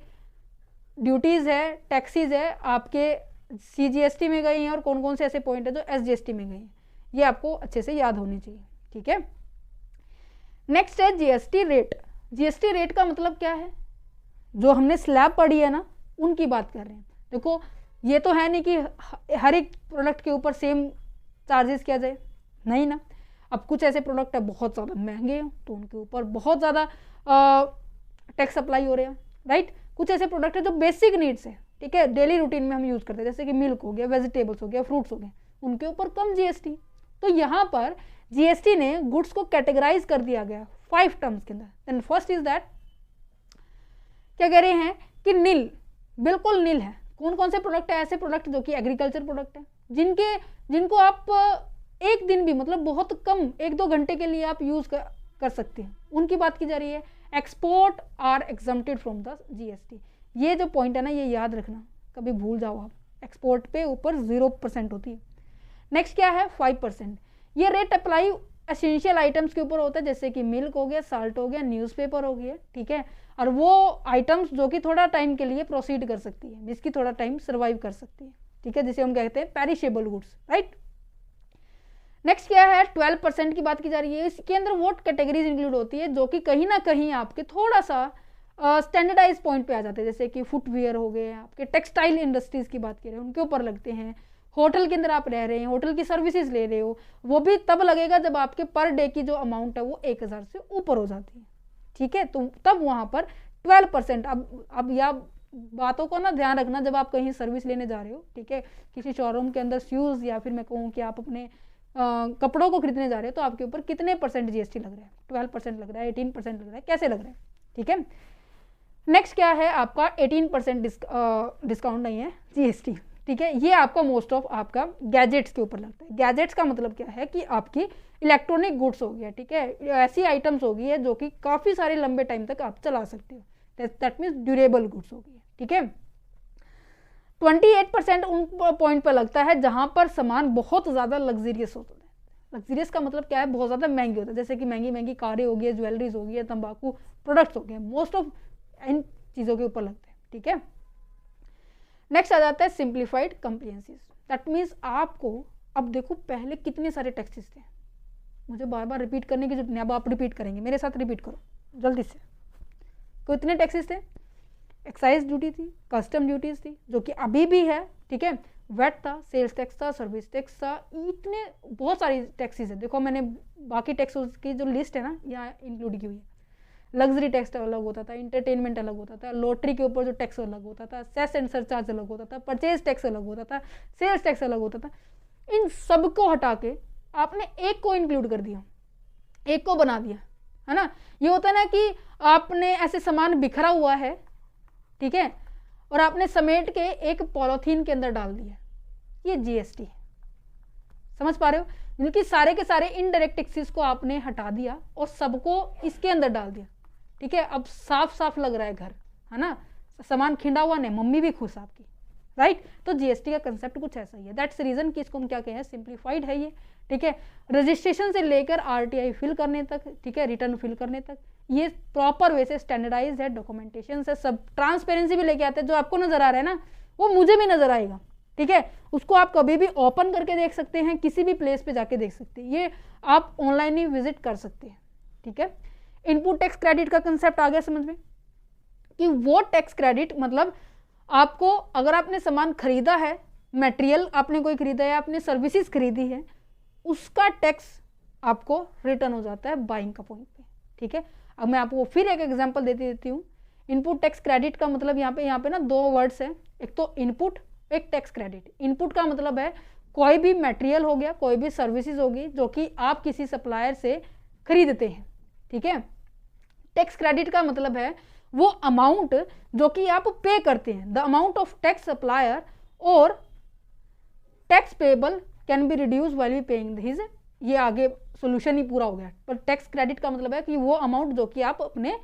ड्यूटीज़ है, टैक्सीज है आपके CGST में गई हैं और कौन कौन से ऐसे पॉइंट है जो SGST में गई हैं, ये आपको अच्छे से याद होने चाहिए, ठीक है। नेक्स्ट है GST रेट। GST रेट का मतलब क्या है, जो हमने स्लैब पढ़ी है ना उनकी बात कर रहे हैं। देखो ये तो है नहीं कि हर एक प्रोडक्ट के ऊपर सेम चार्जेस किया जाए, नहीं ना। अब कुछ ऐसे प्रोडक्ट है बहुत ज़्यादा महंगे हैं तो उनके ऊपर बहुत ज़्यादा टैक्स अप्लाई हो रहे हैं, राइट। कुछ ऐसे प्रोडक्ट है जो बेसिक नीड्स है, ठीक है, डेली रूटीन में हम यूज़ करते हैं, जैसे कि मिल्क हो गया, वेजिटेबल्स हो गया, फ्रूट्स हो गए, उनके ऊपर कम GST। तो यहाँ पर GST ने गुड्स को कैटेगराइज कर दिया गया 5 टर्म्स के अंदर। देन फर्स्ट इज दैट, क्या कह रहे हैं कि नील, बिल्कुल नील है। कौन कौन से प्रोडक्ट है, ऐसे प्रोडक्ट जो कि एग्रीकल्चर प्रोडक्ट है, जिनको आप एक दिन भी मतलब बहुत कम 1-2 घंटे के लिए आप यूज़ कर सकते हैं, उनकी बात की जा रही है। Export are exempted from the GST। ये जो पॉइंट है ना ये याद रखना, कभी भूल जाओ आप, एक्सपोर्ट पे ऊपर 0% होती है। नेक्स्ट क्या है 5%। ये रेट अप्लाई एसेंशियल आइटम्स के ऊपर होता है, जैसे कि मिल्क हो गया, साल्ट हो गया, न्यूज़पेपर हो गया, ठीक है, और वो आइटम्स जो कि थोड़ा टाइम के लिए प्रोसीड कर सकती है, जिसकी थोड़ा टाइम सर्वाइव कर सकती है, ठीक है, जिसे हम कहते हैं पेरिशेबल गुड्स, राइट। नेक्स्ट क्या है 12% की बात की जा रही है। इसके अंदर वो कैटेगरीज इंक्लूड होती है जो कि कहीं ना कहीं आपके थोड़ा सा स्टैंडर्डाइज पॉइंट पे आ जाते हैं, जैसे कि फुटवेयर हो गए, आपके टेक्सटाइल इंडस्ट्रीज की बात करें उनके ऊपर लगते हैं। होटल के अंदर आप रह रहे हैं, होटल की सर्विसेज ले रहे हो, वो भी तब लगेगा जब आपके पर डे की जो अमाउंट है वो 1000 से ऊपर हो जाती है, ठीक है, तो तब वहाँ पर 12%। अब या बातों को ना ध्यान रखना जब आप कहीं सर्विस लेने जा रहे हो, ठीक है, किसी शोरूम के अंदर शूज़ या फिर मैं कहूँ कि आप अपने कपड़ों को खरीदने जा रहे हो, तो आपके ऊपर कितने % GST लग रहा है, 12% लग रहा है, 18% लग रहा है, कैसे लग रहा है, ठीक है। नेक्स्ट क्या है आपका 18% डिस्काउंट नहीं है GST, ठीक है। ये आपका मोस्ट ऑफ आपका गैजेट्स के ऊपर लगता है। गैजेट्स का मतलब क्या है कि आपकी इलेक्ट्रॉनिक गुड्स हो गया, ठीक है, ऐसी आइटम्स हो गई है जो कि काफ़ी सारे लंबे टाइम तक आप चला सकते हो, दैट मीन्स ड्यूरेबल गुड्स हो गई है, ठीक है। 28% उन पॉइंट पर लगता है जहां पर सामान बहुत ज़्यादा लग्जरियस होता है। लग्जरियस का मतलब क्या है, बहुत ज़्यादा महंगी होता है, जैसे कि महंगी महंगी कारें हो गई, ज्वेलरीज हो गई, तंबाकू प्रोडक्ट्स हो गए, मोस्ट ऑफ इन चीज़ों के ऊपर लगते हैं, ठीक है। नेक्स्ट आ जाता है सिंप्लीफाइड कंप्रिहेंसिव। दैट मीन्स आपको, अब देखो पहले कितने सारे टैक्सेस थे, मुझे बार बार रिपीट करने की जरूरत नहीं, अब आप रिपीट करेंगे, मेरे साथ रिपीट करो जल्दी से। कितने टैक्सेस थे, एक्साइज ड्यूटी थी, कस्टम ड्यूटीज थी जो कि अभी भी है, ठीक है, वेट था, सेल्स टैक्स था, सर्विस टैक्स था, इतने बहुत सारी टैक्सेस है। देखो मैंने बाकी टैक्सेस की जो लिस्ट है ना यहाँ इंक्लूड की हुई है। लग्जरी टैक्स अलग होता था, इंटरटेनमेंट अलग होता था, लॉटरी के ऊपर जो टैक्स अलग होता था, सेस एंड सरचार्ज अलग होता था, परचेज टैक्स अलग होता था, सेल्स टैक्स अलग होता था। इन सब को हटा के आपने एक को इंक्लूड कर दिया, एक को बना दिया, है ना। ये होता है ना कि आपने ऐसे सामान बिखरा हुआ है, ठीक है, और आपने समेट के एक पॉलीथीन के अंदर डाल दिया, ये GST है, समझ पा रहे हो। बल्कि सारे के सारे इनडायरेक्ट टैक्सेस को आपने हटा दिया और सबको इसके अंदर डाल दिया, ठीक है। अब साफ साफ लग रहा है घर, है ना, सामान खिंडा हुआ नहीं, मम्मी भी खुश आपकी, राइट। तो GST का कंसेप्ट कुछ ऐसा ही है। दैट्स रीजन कि इसको हम क्या कहें हैं, सिंप्लीफाइड है ये, ठीक है। रजिस्ट्रेशन से लेकर RTI फिल करने तक, ठीक है, रिटर्न फिल करने तक ये प्रॉपर वे से स्टैंडर्डाइज है, डॉक्यूमेंटेशन से सब ट्रांसपेरेंसी भी लेके आते हैं। जो आपको नजर आ रहा है ना वो मुझे भी नजर आएगा, ठीक है, उसको आप कभी भी ओपन करके देख सकते हैं, किसी भी प्लेस पे जाके देख सकते हैं, ये आप ऑनलाइन ही विजिट कर सकते हैं, ठीक है। इनपुट टैक्स क्रेडिट का कंसेप्ट आ गया समझ में, कि वो टैक्स क्रेडिट मतलब आपको, अगर आपने सामान खरीदा है, मटेरियल आपने कोई खरीदा है, आपने सर्विसेज खरीदी है, उसका टैक्स आपको रिटर्न हो जाता है बाइंग का पॉइंट पे, ठीक है। अब मैं आपको फिर एक एग्जांपल देती हूँ। इनपुट टैक्स क्रेडिट का मतलब यहाँ पे ना 2 वर्ड्स हैं, एक तो इनपुट, एक टैक्स क्रेडिट। इनपुट का मतलब है कोई भी मटेरियल हो गया, कोई भी सर्विसेज होगी जो कि आप किसी सप्लायर से खरीदते हैं, ठीक है। टैक्स क्रेडिट का मतलब है वो अमाउंट जो कि आप पे करते हैं, the amount of tax supplier और tax payable can be reduce while be paying this. ये आगे सोल्यूशन ही पूरा हो गया। पर टैक्स क्रेडिट का मतलब है कि वो अमाउंट जो कि आप अपने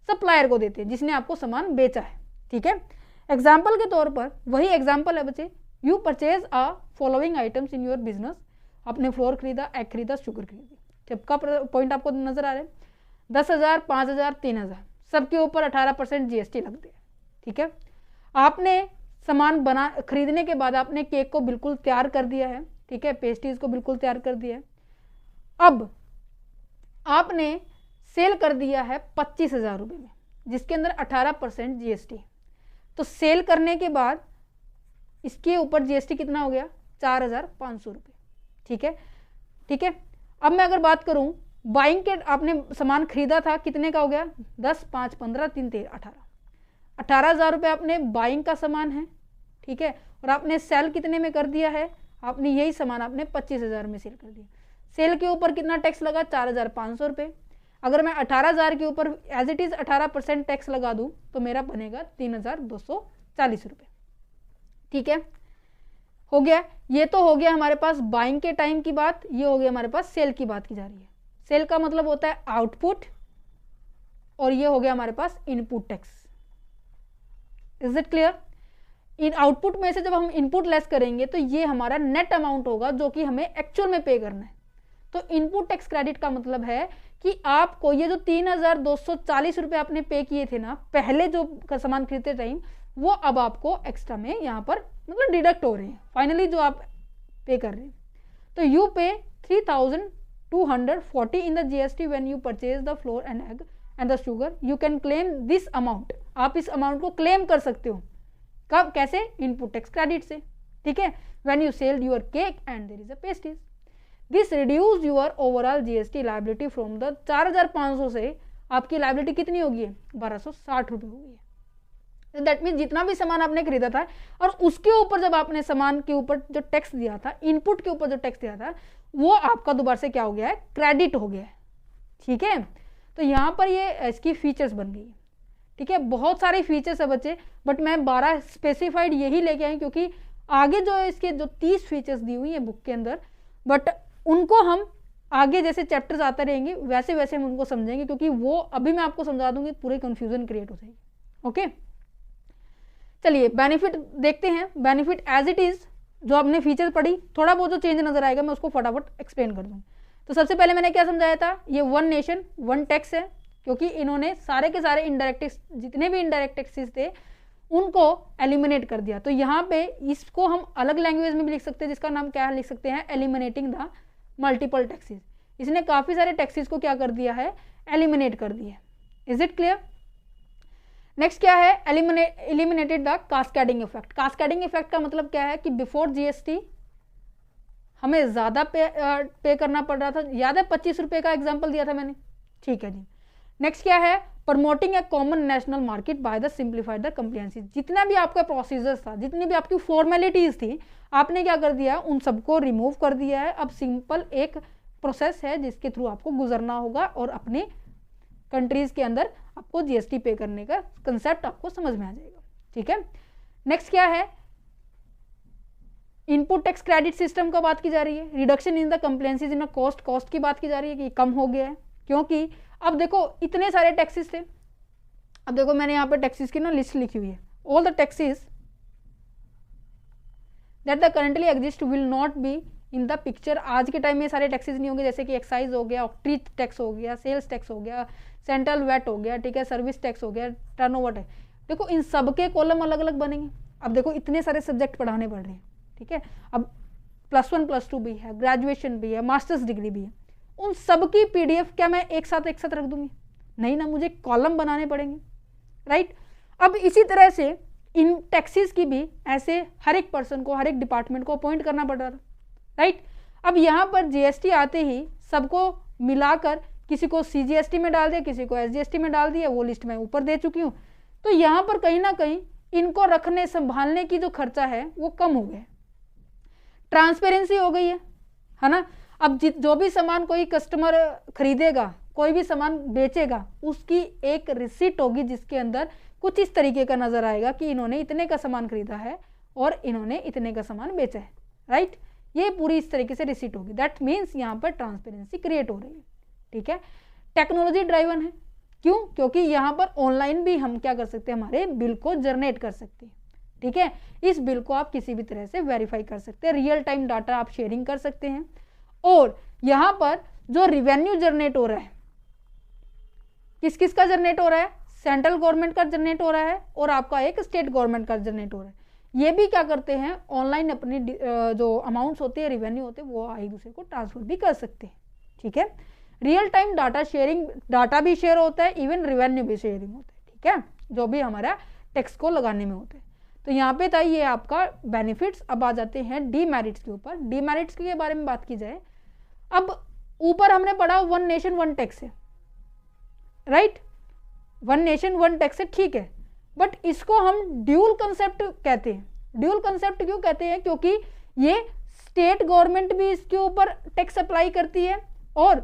सप्लायर को देते हैं जिसने आपको सामान बेचा है, ठीक है। एग्जाम्पल के तौर पर वही एग्जाम्पल है बच्चे, you purchase a following items in your business. आपने फ्लोर खरीदा, एग खरीदा, शुगर खरीदी, सबका पॉइंट आपको नजर आ रहा है। 10,000, 5,000, 3,000 सबके ऊपर 18% GST लगते हैं, ठीक है। आपने सामान खरीदने के बाद आपने केक को बिल्कुल तैयार कर दिया है, ठीक है, पेस्ट्रीज को बिल्कुल तैयार कर दिया है। अब आपने सेल कर दिया है 25,000 रुपये में, जिसके अंदर 18% GST। तो सेल करने के बाद इसके ऊपर GST कितना हो गया, 4,500 रुपये, ठीक है, ठीक है। अब मैं अगर बात करूं बाइंग के, आपने सामान खरीदा था कितने का हो गया, 10, 5, 15, 3, 13, 18,000 रुपये आपने बाइंग का सामान है, ठीक है, और आपने सेल कितने में कर दिया है, आपने यही सामान आपने 25,000 में सेल कर दिया। सेल के ऊपर कितना टैक्स लगा, 4,500 रुपये। अगर मैं 18,000 के ऊपर एज इट इज़ 18% टैक्स लगा दूं तो मेरा बनेगा 3,240 रुपये, ठीक है, हो गया। ये तो हो गया हमारे पास बाइंग के टाइम की बात, ये हो गया हमारे पास सेल की बात की जा रही है। सेल का मतलब होता है आउटपुट, और ये हो गया हमारे पास input tax. Is it clear? इन आउटपुट में से जब हम इनपुट लेस करेंगे तो ये हमारा नेट अमाउंट होगा जो कि हमें एक्चुअल में पे करना है। तो इनपुट टैक्स क्रेडिट का मतलब है कि आपको ये जो 3,240 रुपये आपने पे किए थे ना पहले जो सामान खरीदते टाइम, वो अब आपको एक्स्ट्रा में यहाँ पर मतलब डिडक्ट हो रहे हैं फाइनली जो आप पे कर रहे हैं। तो यू पे 3,240 in the GST when you purchase the flour and egg and the sugar. You can claim this amount, आप इस अमाउंट को क्लेम कर सकते हो। कब, कैसे? इनपुट टैक्स क्रेडिट से, ठीक है, when you sell your cake and there is a pastries. This reduce your overall GST liability from the 4,500 से आपकी लाइबिलिटी कितनी होगी है, 1,260 रुपये होगी है। दैट मीन जितना भी सामान आपने खरीदा था और उसके ऊपर जब आपने सामान के ऊपर जो टैक्स दिया था, इनपुट के ऊपर जो टैक्स दिया था, वो आपका दोबारा से क्या हो गया है, क्रेडिट हो गया है, ठीक है। तो यहाँ पर ये इसकी फीचर्स बन गई है, ठीक है। बहुत सारे फीचर्स है बच्चे, बट मैं 12 स्पेसिफाइड यही लेके आई क्योंकि आगे जो इसके जो 30 फीचर्स दी हुई है बुक के अंदर, बट उनको हम आगे जैसे चैप्टर्स आते रहेंगे वैसे वैसे हम उनको समझेंगे, क्योंकि वो अभी मैं आपको समझा दूंगी पूरी कंफ्यूजन क्रिएट हो जाएगी। ओके, चलिए बेनिफिट देखते हैं। बेनिफिट एज इट इज जो आपने फीचर्स पढ़ी, थोड़ा बहुत जो चेंज नजर आएगा मैं उसको फटाफट एक्सप्लेन कर दूँ। तो सबसे पहले मैंने क्या समझाया था, ये वन नेशन वन टैक्स है, क्योंकि इन्होंने सारे के सारे इनडायरेक्ट टैक्स, जितने भी इनडायरेक्ट टैक्सेस थे उनको एलिमिनेट कर दिया। तो यहाँ पे इसको हम अलग लैंग्वेज में भी लिख सकते हैं, जिसका नाम क्या लिख सकते हैं, एलिमिनेटिंग द मल्टीपल टैक्सेस। इसने काफ़ी सारे टैक्सेस को क्या कर दिया है, एलिमिनेट कर दिया है। Is it clear? नेक्स्ट क्या है, eliminated the cascading effect. Cascading effect का मतलब क्या है कि बिफोर GST हमें ज़्यादा पे करना पड़ रहा था। याद है 25 रुपये का एग्जाम्पल दिया था मैंने, ठीक है जी। नेक्स्ट क्या है, promoting A common national market by the simplified the compliances. जितना भी आपका प्रोसीजर्स था, जितनी भी आपकी फॉर्मेलिटीज़ थी, आपने क्या कर दिया, उन सबको रिमूव कर दिया है। अब सिंपल एक प्रोसेस है जिसके थ्रू आपको गुजरना होगा और अपने कंट्रीज़ के अंदर आपको GST पे करने का कंसेप्ट आपको समझ में आ जाएगा, ठीक है। नेक्स्ट क्या है, इनपुट टैक्स क्रेडिट सिस्टम का बात की जा रही है। Reduction in the compliances in cost की बात की जा रही है कि कम हो गया है, क्योंकि अब देखो इतने सारे टैक्सेस थे। अब देखो मैंने यहाँ पे टैक्सेस की ना लिस्ट लिखी हुई है, all the taxes that the currently exist will not be in the picture. आज के टाइम में सारे टैक्सेस नहीं होंगे, जैसे कि एक्साइज हो गया, ऑक्ट्रीज टैक्स हो गया, सेल्स टैक्स हो गया, सेंट्रल वैट हो गया, ठीक है, सर्विस टैक्स हो गया, टर्नओवर टैक्स। देखो इन सब के कॉलम अलग अलग बनेंगे। अब देखो इतने सारे सब्जेक्ट पढ़ाने पड़ रहे हैं, ठीक है। अब +1 +2 भी है, ग्रेजुएशन भी है, मास्टर्स डिग्री भी है, उन सब की PDF क्या मैं एक साथ रख दूंगी? नहीं ना, मुझे कॉलम बनाने पड़ेंगे, राइट। अब इसी तरह से इन टैक्सेस की भी ऐसे हर एक पर्सन को, हर एक डिपार्टमेंट को अपॉइंट करना पड़ रहा था, राइट। अब यहाँ पर GST आते ही सबको मिलाकर किसी को CGST में डाल दिया, किसी को SGST में डाल दिया, वो लिस्ट मैं ऊपर दे चुकी हूँ। तो यहाँ पर कहीं ना कहीं इनको रखने संभालने की जो खर्चा है वो कम हो गया, ट्रांसपेरेंसी हो गई है ना। अब जो भी सामान कोई कस्टमर खरीदेगा, कोई भी सामान बेचेगा, उसकी एक रिसीट होगी जिसके अंदर कुछ इस तरीके का नजर आएगा कि इन्होंने इतने का सामान खरीदा है और इन्होंने इतने का सामान बेचा है, राइट। ये पूरी इस तरीके से रिसीट होगी। दैट मीन्स यहाँ पर ट्रांसपेरेंसी क्रिएट हो रही है, ठीक है। टेक्नोलॉजी ड्राइवन है, क्यों? क्योंकि यहाँ पर ऑनलाइन भी हम क्या कर सकते हैं, हमारे बिल को जनरेट कर सकते हैं, ठीक है। इस बिल को आप किसी भी तरह से वेरीफाई कर सकते हैं, रियल टाइम डाटा आप शेयरिंग कर सकते हैं। और यहाँ पर जो रिवेन्यू जनरेट हो रहा है, किस किस का जनरेट हो रहा है, सेंट्रल गवर्नमेंट का जनरेट हो रहा है और आपका एक स्टेट गवर्नमेंट का जनरेट हो रहा है। ये भी क्या करते हैं, ऑनलाइन अपनी जो अमाउंट्स होते हैं, रेवेन्यू होते हैं, वो एक दूसरे को ट्रांसफर भी कर सकते हैं। ठीक है, real time data sharing, data भी शेयर होता है, इवन रेवेन्यू भी शेयरिंग होता है। ठीक है, जो भी हमारा टैक्स को लगाने में होते हैं। तो यहाँ पे था ये आपका बेनिफिट्स। अब आ जाते हैं डीमेरिट्स के ऊपर। डीमेरिट्स के बारे में बात की जाए, अब ऊपर हमने पढ़ा वन नेशन वन टैक्स है, right, one nation one tax है, ठीक है, बट इसको हम ड्यूल कंसेप्ट कहते हैं। ड्यूल कंसेप्ट क्यों कहते हैं? क्योंकि ये स्टेट गवर्नमेंट भी इसके ऊपर टैक्स अप्लाई करती है और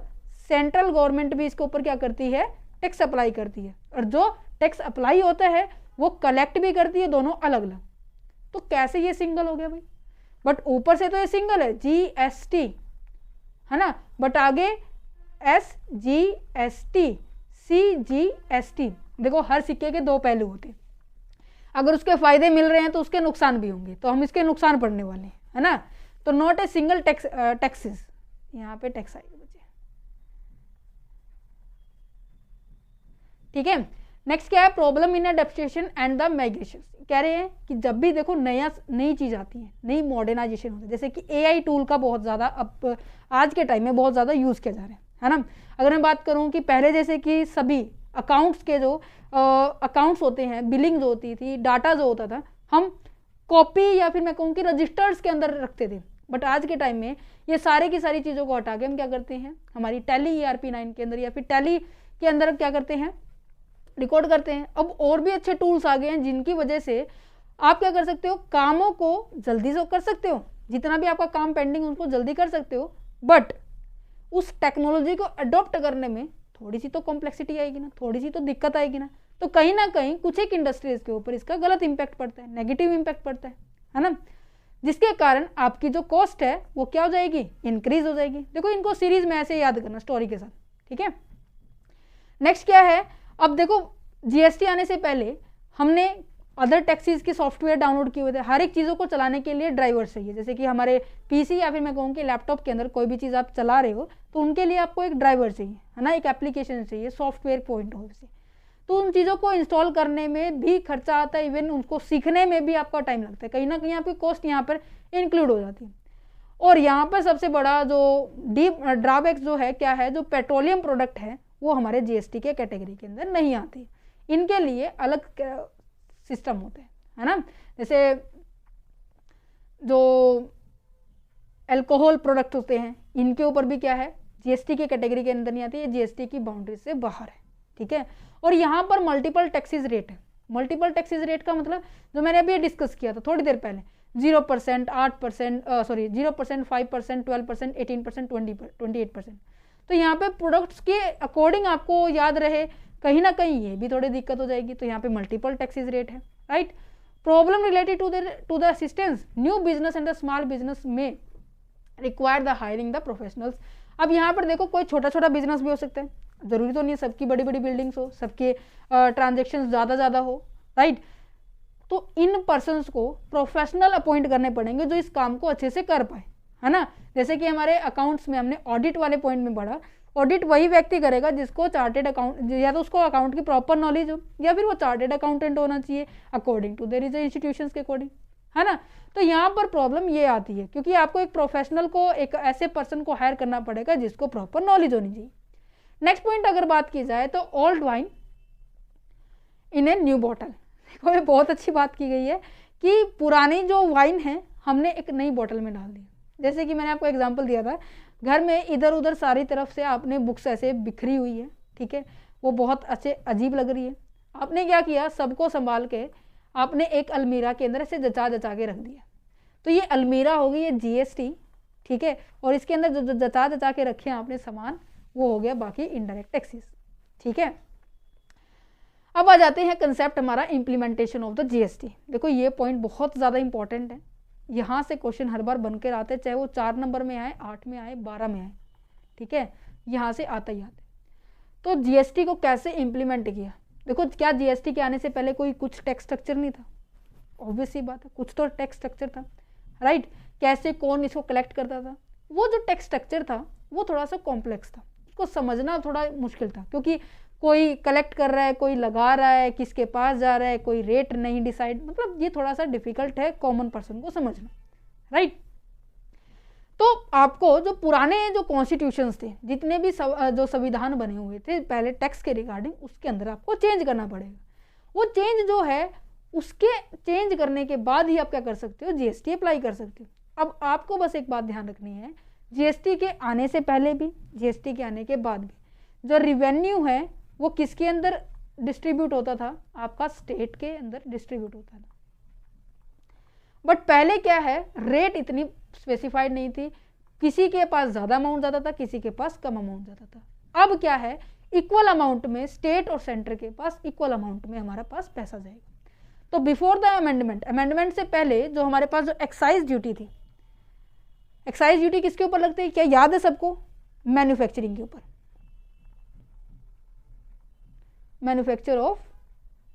सेंट्रल गवर्नमेंट भी इसके ऊपर क्या करती है, टैक्स अप्लाई करती है, और जो टैक्स अप्लाई होता है वो कलेक्ट भी करती है, दोनों अलग अलग। तो कैसे ये सिंगल हो गया भाई? बट ऊपर से तो ये सिंगल है, जीएसटी है ना, बट आगे SGST, CGST। देखो हर सिक्के के दो पहलू होते हैं, अगर उसके फायदे मिल रहे हैं तो उसके नुकसान भी होंगे, तो हम इसके नुकसान पढ़ने वाले हैं, है ना। तो नॉट ए सिंगल टैक्सेस, यहाँ पे टैक्स आएगा बच्चे। ठीक है, नेक्स्ट क्या है, problem in adaptation and the migration. कह रहे हैं कि जब भी देखो नई चीज आती है, नई मॉडर्नाइजेशन होता है, जैसे कि AI टूल का बहुत ज़्यादा अब आज के टाइम में बहुत ज़्यादा यूज़ किया जा रहा है ना। अगर मैं बात करूँ कि पहले जैसे कि सभी अकाउंट्स के जो अकाउंट्स होते हैं, बिलिंग जो होती थी, डाटा जो होता था, हम कॉपी या फिर मैं कहूँ कि रजिस्टर्स के अंदर रखते थे। बट आज के टाइम में ये सारे की सारी चीज़ों को हटा के हम क्या करते हैं, हमारी टैली ERP9 के अंदर या फिर टैली के अंदर क्या करते हैं, रिकॉर्ड करते हैं। अब और भी अच्छे टूल्स आ गए हैं जिनकी वजह से आप क्या कर सकते हो, कामों को जल्दी से कर सकते हो, जितना भी आपका काम पेंडिंग उसको जल्दी कर सकते हो। बट उस टेक्नोलॉजी को अडॉप्ट करने में थोड़ी सी तो कॉम्प्लेक्सिटी आएगी ना, थोड़ी सी तो दिक्कत आएगी ना। तो कहीं ना कहीं कुछ एक इंडस्ट्रीज के ऊपर इसका गलत इंपैक्ट पड़ता है, नेगेटिव इंपैक्ट पड़ता है ना, जिसके कारण आपकी जो कॉस्ट है वो क्या हो जाएगी, इंक्रीज हो जाएगी। देखो इनको सीरीज में ऐसे याद करना स्टोरी के साथ। ठीक है, नेक्स्ट क्या है, अब देखो GST आने से पहले हमने अदर टैक्सीज के सॉफ्टवेयर डाउनलोड किए हुए थे। हर एक चीज़ों को चलाने के लिए ड्राइवर चाहिए, जैसे कि हमारे PC या फिर मैं कहूँ कि लैपटॉप के अंदर कोई भी चीज़ आप चला रहे हो तो उनके लिए आपको एक ड्राइवर चाहिए, है ना, एक एप्लीकेशन चाहिए, सॉफ्टवेयर पॉइंट ऑफ से। तो उन चीज़ों को इंस्टॉल करने में भी खर्चा आता है, इवन उनको सीखने में भी आपका टाइम लगता है, कहीं ना कहीं आपकी कॉस्ट यहाँ पर इंक्लूड हो जाती है। और यहाँ पर सबसे बड़ा जो ड्रॉबैक जो है क्या है, जो पेट्रोलियम प्रोडक्ट है वो हमारे GST के कैटेगरी के अंदर नहीं आती, इनके लिए अलग सिस्टम होते हैं, है ना। जैसे जो अल्कोहल प्रोडक्ट होते हैं इनके ऊपर भी क्या है, GST की कैटेगरी के अंदर नहीं आती है, GST की बाउंड्री से बाहर है। ठीक है, और यहाँ पर मल्टीपल टैक्सेस रेट है। मल्टीपल टैक्सेस रेट का मतलब जो मैंने अभी डिस्कस किया था थोड़ी देर पहले, 0%, 8%, 0%, 5%, 12%, 18%, 28%। तो यहाँ पे प्रोडक्ट्स के अकॉर्डिंग आपको याद रहे, कहीं ना कहीं ये भी थोड़ी दिक्कत हो जाएगी। तो यहाँ पे मल्टीपल टैक्सेस रेट है, right. Problem related to the assistance new business and the small business में require the hiring the professionals. अब यहाँ पर देखो कोई छोटा छोटा बिजनेस भी हो सकता है, जरूरी तो नहीं है सबकी बड़ी बड़ी बिल्डिंग्स हो, सबके ट्रांजेक्शन ज़्यादा हो, राइट। तो इन पर्सनस को प्रोफेशनल अपॉइंट करने पड़ेंगे जो इस काम को अच्छे से कर पाए, है ना। जैसे कि हमारे अकाउंट्स में हमने ऑडिट वाले पॉइंट में पढ़ा, ऑडिट वही व्यक्ति करेगा जिसको चार्टेड अकाउंट, या तो उसको अकाउंट की प्रॉपर नॉलेज हो या फिर वो चार्टेड अकाउंटेंट होना चाहिए according to there is institutions के अकॉर्डिंग, है ना। तो यहाँ पर प्रॉब्लम ये आती है क्योंकि आपको एक प्रोफेशनल को, एक ऐसे पर्सन को हायर करना पड़ेगा जिसको प्रॉपर नॉलेज होनी चाहिए। नेक्स्ट पॉइंट अगर बात की जाए तो old wine in a new bottle. देखो ये बहुत अच्छी बात की गई है कि पुरानी जो वाइन है हमने एक नई बॉटल में डाल दी। जैसे कि मैंने आपको एग्जांपल दिया था, घर में इधर उधर सारी तरफ से आपने बुक्स ऐसे बिखरी हुई है, ठीक है, वो बहुत अच्छे अजीब लग रही है। आपने क्या किया, सबको संभाल के आपने एक अलमीरा के अंदर ऐसे जचा के रख दिया। तो ये अलमीरा हो गई, ये GST, ठीक है, और इसके अंदर जो जचा के रखे हैं आपने सामान, वो हो गया बाकी इनडायरेक्ट टैक्सेस। ठीक है, अब आ जाते हैं कंसेप्ट हमारा इम्प्लीमेंटेशन ऑफ द GST। देखो ये पॉइंट बहुत ज़्यादा इंपॉर्टेंट है, यहाँ से क्वेश्चन हर बार बनकर आते हैं, चाहे वो 4 नंबर में आए, 8 में आए, 12 में आए, ठीक है, यहाँ से आता ही आता है। तो GST को कैसे इम्प्लीमेंट किया? देखो क्या GST के आने से पहले कोई कुछ टैक्स स्ट्रक्चर नहीं था? ऑब्वियस सी बात है, कुछ तो टैक्स स्ट्रक्चर था, राइट। कैसे कौन इसको कलेक्ट करता था? वो जो टैक्स स्ट्रक्चर था वो थोड़ा सा कॉम्प्लेक्स था। इसको समझना थोड़ा मुश्किल था, क्योंकि कोई कलेक्ट कर रहा है, कोई लगा रहा है, किसके पास जा रहा है, कोई रेट नहीं डिसाइड, मतलब ये थोड़ा सा डिफिकल्ट है कॉमन पर्सन को समझना, राइट। तो आपको जो पुराने जो कॉन्स्टिट्यूशंस थे, जितने भी जो संविधान बने हुए थे पहले टैक्स के रिगार्डिंग, उसके अंदर आपको चेंज करना पड़ेगा। वो चेंज जो है उसके चेंज करने के बाद ही आप क्या कर सकते हो, जीएसटी अप्लाई कर सकते हो। अब आपको बस एक बात ध्यान रखनी है, जीएसटी के आने से पहले भी, जीएसटी के आने के बाद भी जो रिवेन्यू है वो किसके अंदर डिस्ट्रीब्यूट होता था, आपका स्टेट के अंदर डिस्ट्रीब्यूट होता था। बट पहले क्या है, रेट इतनी स्पेसिफाइड नहीं थी, किसी के पास ज़्यादा अमाउंट जाता था, किसी के पास कम अमाउंट जाता था। अब क्या है, इक्वल अमाउंट में स्टेट और सेंटर के पास इक्वल अमाउंट में हमारे पास पैसा जाएगा। तो बिफोर द अमेंडमेंट, अमेंडमेंट से पहले जो हमारे पास जो एक्साइज ड्यूटी थी, एक्साइज ड्यूटी किसके ऊपर लगती है, क्या याद है सबको, मैन्युफैक्चरिंग के ऊपर, मैन्युफैक्चर ऑफ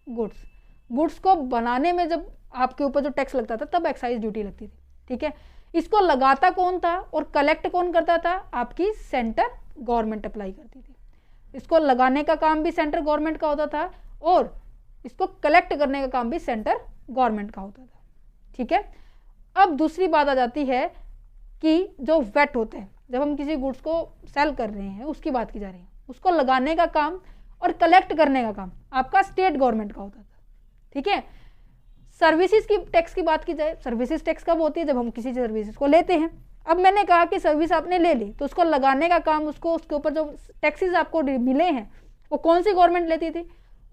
गुड्स, गुड्स को बनाने में जब आपके ऊपर जो टैक्स लगता था तब एक्साइज ड्यूटी लगती थी, ठीक है। इसको लगाता कौन था और कलेक्ट कौन करता था, आपकी सेंटर गवर्नमेंट अप्लाई करती थी। इसको लगाने का काम भी सेंटर गवर्नमेंट का होता था और इसको कलेक्ट करने का काम भी सेंटर गवर्नमेंट का होता था, ठीक है। अब दूसरी बात आ जाती है कि जो वेट होते हैं, जब हम किसी गुड्स को सेल कर रहे हैं उसकी बात की जा रही है, उसको लगाने का काम और कलेक्ट करने का काम आपका स्टेट गवर्नमेंट का होता था, ठीक है। सर्विसेज की टैक्स की बात की जाए, सर्विसेज टैक्स कब होती है, जब हम किसी सर्विसेज को लेते हैं। अब मैंने कहा कि सर्विस आपने ले ली तो उसको लगाने का काम, उसको उसके ऊपर जो टैक्सेस आपको मिले हैं वो कौन सी गवर्नमेंट लेती थी,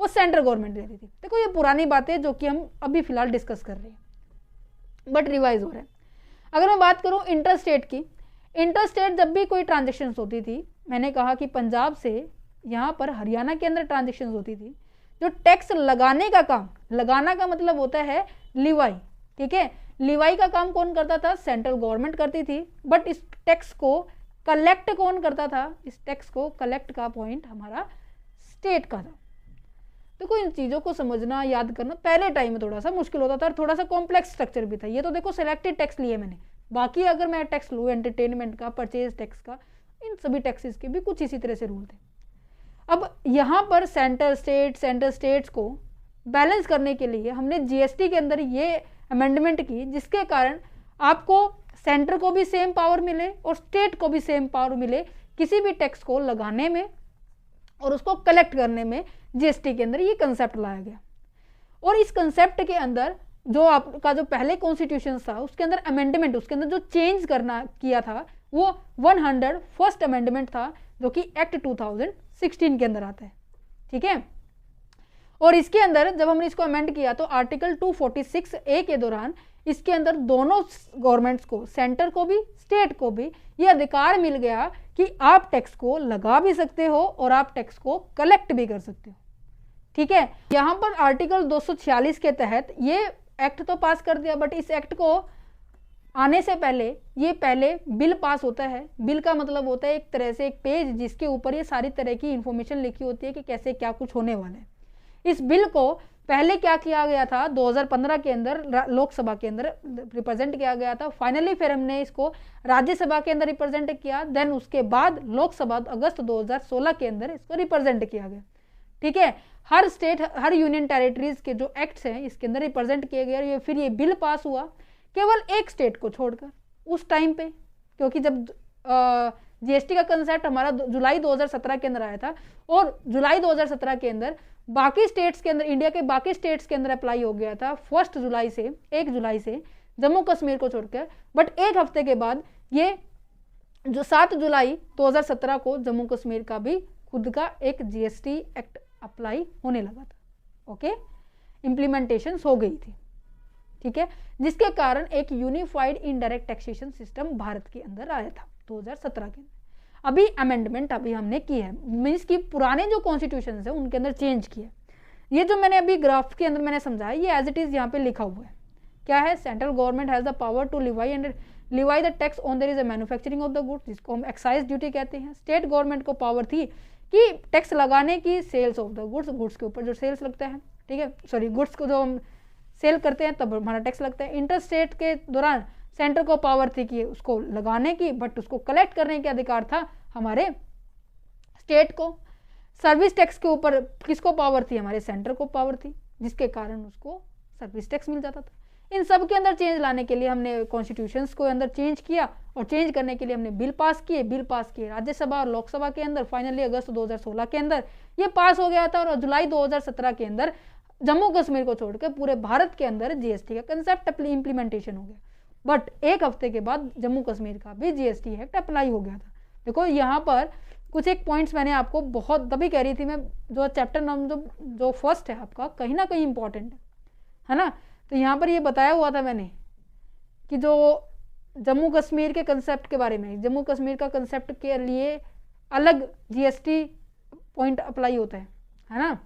वो सेंट्रल गवर्नमेंट लेती थी। देखो ये पुरानी बातें जो कि हम अभी फिलहाल डिस्कस कर रहे हैं बट रिवाइज हो रहे हैं। अगर मैं बात करूँ इंटरस्टेट की, इंटरस्टेट जब भी कोई ट्रांजेक्शन होती थी, मैंने कहा कि पंजाब से यहाँ पर हरियाणा के अंदर ट्रांजेक्शन होती थी, जो टैक्स लगाने का काम, लगाना का मतलब होता है लिवाई, ठीक है। लिवाई का काम कौन करता था, सेंट्रल गवर्नमेंट करती थी, बट इस टैक्स को कलेक्ट कौन करता था, इस टैक्स को कलेक्ट का पॉइंट हमारा स्टेट का था। देखो इन चीज़ों को समझना, याद करना पहले टाइम में थोड़ा सा मुश्किल होता था और थोड़ा सा कॉम्प्लेक्स स्ट्रक्चर भी था। ये तो देखो सिलेक्टेड टैक्स लिए मैंने, बाकी अगर मैं टैक्स लूँ एंटरटेनमेंट का, परचेज टैक्स का, इन सभी टैक्सेस के भी कुछ इसी तरह से रूल थे। अब यहाँ पर सेंटर स्टेट्स को बैलेंस करने के लिए हमने जीएसटी के अंदर ये अमेंडमेंट की, जिसके कारण आपको सेंटर को भी सेम पावर मिले और स्टेट को भी सेम पावर मिले किसी भी टैक्स को लगाने में और उसको कलेक्ट करने में। जीएसटी के अंदर ये कंसेप्ट लाया गया और इस कंसेप्ट के अंदर जो आपका जो पहले कॉन्स्टिट्यूशन था उसके अंदर अमेंडमेंट, उसके अंदर जो चेंज करना किया था वो 101st अमेंडमेंट था, जो कि एक्ट 2016 के अंदर आता है, ठीक है। और इसके अंदर जब हमने इसको अमेंड किया तो आर्टिकल 246A के दौरान इसके अंदर दोनों गवर्नमेंट्स को, सेंटर को भी स्टेट को भी ये अधिकार मिल गया कि आप टैक्स को लगा भी सकते हो और आप टैक्स को कलेक्ट भी कर सकते हो, ठीक है। यहाँ पर आर्टिकल 246 के तहत ये एक्ट तो पास कर दिया, बट इस एक्ट को आने से पहले ये पहले बिल पास होता है। बिल का मतलब होता है एक तरह से एक पेज जिसके ऊपर ये सारी तरह की इंफॉर्मेशन लिखी होती है कि कैसे क्या कुछ होने वाला है। इस बिल को पहले क्या किया गया था, 2015 के अंदर लोकसभा के अंदर रिप्रेजेंट किया गया था, फाइनली फिर हमने इसको राज्यसभा के अंदर रिप्रेजेंट किया, देन उसके बाद लोकसभा अगस्त 2016 के अंदर इसको रिप्रेजेंट किया गया, ठीक है। हर स्टेट, हर यूनियन टेरिटरीज के जो एक्ट्स हैं इसके अंदर रिप्रेजेंट किए गए। ये फिर ये बिल पास हुआ केवल एक स्टेट को छोड़कर उस टाइम पे, क्योंकि जब जीएसटी का कंसेप्ट हमारा जुलाई 2017 के अंदर आया था और जुलाई 2017 के अंदर बाकी स्टेट्स के अंदर, इंडिया के बाकी स्टेट्स के अंदर अप्लाई हो गया था 1 जुलाई से जम्मू कश्मीर को छोड़कर। बट एक हफ्ते के बाद ये जो 7 जुलाई 2017 को जम्मू कश्मीर का भी खुद का एक जीएसटी एक्ट अप्लाई होने लगा था, ओके, इम्प्लीमेंटेशन हो गई थी, ठीक है, जिसके कारण एक unified indirect taxation system Bharat के अंदर आया था 2017 के अंदर। अभी अमेंडमेंट अभी हमने की है, मीन्स कि पुराने जो कॉन्स्टिट्यूशन है उनके अंदर चेंज किया। ये जो मैंने अभी ग्राफ के अंदर मैंने समझाया ये एज इट इज यहाँ पे लिखा हुआ है। क्या है, central government has the power to levy the tax on there is a manufacturing of the goods, जिसको हम एक्साइज ड्यूटी कहते हैं। स्टेट गवर्नमेंट को पावर थी कि टैक्स लगाने की sales of the goods, goods के ऊपर जो सेल्स लगता है, ठीक है, सॉरी गुड्स को जो हम सेल करते हैं तब हमारा टैक्स लगता है। इंटरस्टेट के दौरान सेंटर को पावर थी कि उसको लगाने की, बट उसको कलेक्ट करने के अधिकार था हमारे स्टेट को। सर्विस टैक्स के ऊपर किसको पावर थी, हमारे सेंटर को पावर थी, जिसके कारण उसको सर्विस टैक्स मिल जाता था। इन सब के अंदर चेंज लाने के लिए हमने कॉन्स्टिट्यूशंस को अंदर चेंज किया, और चेंज करने के लिए हमने बिल पास किए राज्यसभा और लोकसभा के अंदर। फाइनली अगस्त 2016 के अंदर ये पास हो गया था, और जुलाई 2017 के अंदर जम्मू कश्मीर को छोड़कर पूरे भारत के अंदर जीएसटी का कंसेप्ट इम्प्लीमेंटेशन हो गया। बट एक हफ्ते के बाद जम्मू कश्मीर का भी जीएसटी एक्ट अप्लाई हो गया था। देखो यहाँ पर कुछ एक पॉइंट्स मैंने आपको बहुत तभी कह रही थी मैं, जो चैप्टर नंबर जो फर्स्ट है आपका कहीं ना कहीं इंपॉर्टेंट है ना। तो यहाँ पर ये बताया हुआ था मैंने कि जो जम्मू कश्मीर के कंसेप्ट के बारे में, जम्मू कश्मीर का कंसेप्ट के लिए अलग जीएसटी पॉइंट अप्लाई होता है ना।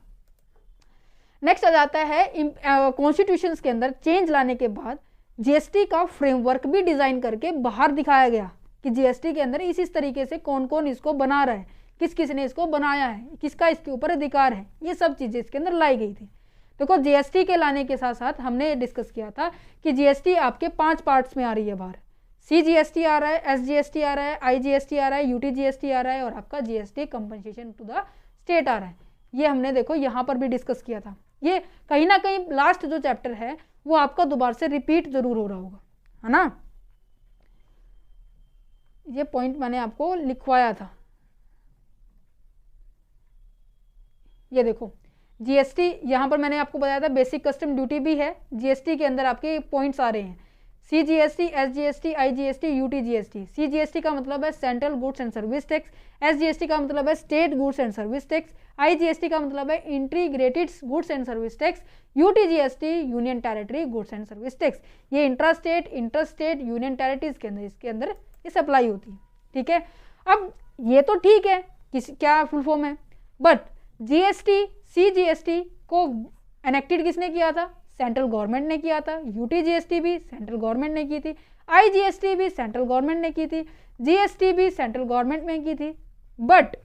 नेक्स्ट आ जाता है कॉन्स्टिट्यूशंस के अंदर चेंज लाने के बाद जीएसटी का फ्रेमवर्क भी डिजाइन करके बाहर दिखाया गया कि जीएसटी के अंदर इस तरीके से कौन कौन इसको बना रहा है, किस किस ने इसको बनाया है, किसका इसके ऊपर अधिकार है, ये सब चीजें इसके अंदर लाई गई थी। देखो जीएसटी के लाने के साथ साथ हमने डिस्कस किया था कि जीएसटी आपके 5 पार्ट्स में आ रही है बाहर। सीजीएसटी आ रहा है, एसजीएसटी आ रहा है, आईजीएसटी आ रहा है, यूटीजीएसटी आ रहा है, और आपका GST compensation to the state आ रहा है। ये हमने देखो यहाँ पर भी डिस्कस किया था। ये कहीं ना कहीं लास्ट जो चैप्टर है वो आपका दोबारा से रिपीट जरूर हो रहा होगा, है ना। ये पॉइंट मैंने आपको लिखवाया था। ये देखो जीएसटी यहाँ पर मैंने आपको बताया था बेसिक कस्टम ड्यूटी भी है। जीएसटी के अंदर आपके पॉइंट्स आ रहे हैं, CGST, SGST, IGST, UTGST. CGST का मतलब है central goods and service tax, SGST का मतलब है state goods and service tax, IGST का मतलब है integrated goods and service tax, UTGST union territory goods and service tax. ये इंट्रा स्टेट यूनियन टेरिटरीज के अंदर इसके अंदर ये सप्लाई होती है, ठीक है। अब ये तो ठीक है, क्या फुल फॉर्म है, बट जीएसटी सीजीएसटी को एनेक्टेड किसने किया था, सेंट्रल गवर्नमेंट ने किया था। यूटीजीएसटी भी सेंट्रल गवर्नमेंट ने की थी, आईजीएसटी भी सेंट्रल गवर्नमेंट ने की थी, जीएसटी भी सेंट्रल गवर्नमेंट ने की थी, बट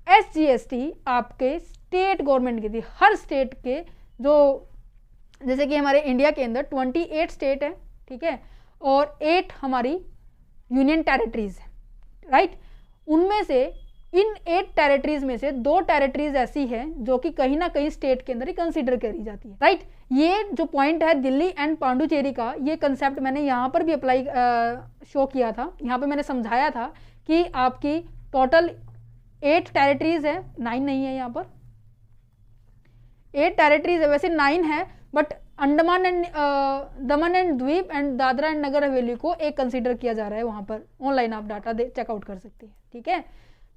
एसजीएसटी आपके स्टेट गवर्नमेंट की थी। हर स्टेट के जो, जैसे कि हमारे इंडिया के अंदर 28 स्टेट है, ठीक है, और 8 हमारी यूनियन टेरिटरीज है, राइट। उनमें से इन 8 टेरिटरीज में से 2 टेरिटरीज ऐसी हैं जो कि कहीं ना कहीं स्टेट के अंदर ही कंसीडर करी जाती है, राइट। ये जो पॉइंट है दिल्ली एंड पांडुचेरी का, ये कंसेप्ट मैंने यहाँ पर भी अप्लाई शो किया था। यहाँ पे मैंने समझाया था कि आपकी टोटल 8 टेरिटरीज है, 9 नहीं है, यहाँ पर 8 टेरिटरीज है, वैसे 9 है, but Andaman and Daman and द्वीप एंड दादरा एंड नगर हवेली को एक कंसीडर किया जा रहा है। वहाँ पर ऑनलाइन आप डाटा चेकआउट कर सकते हैं, ठीक है।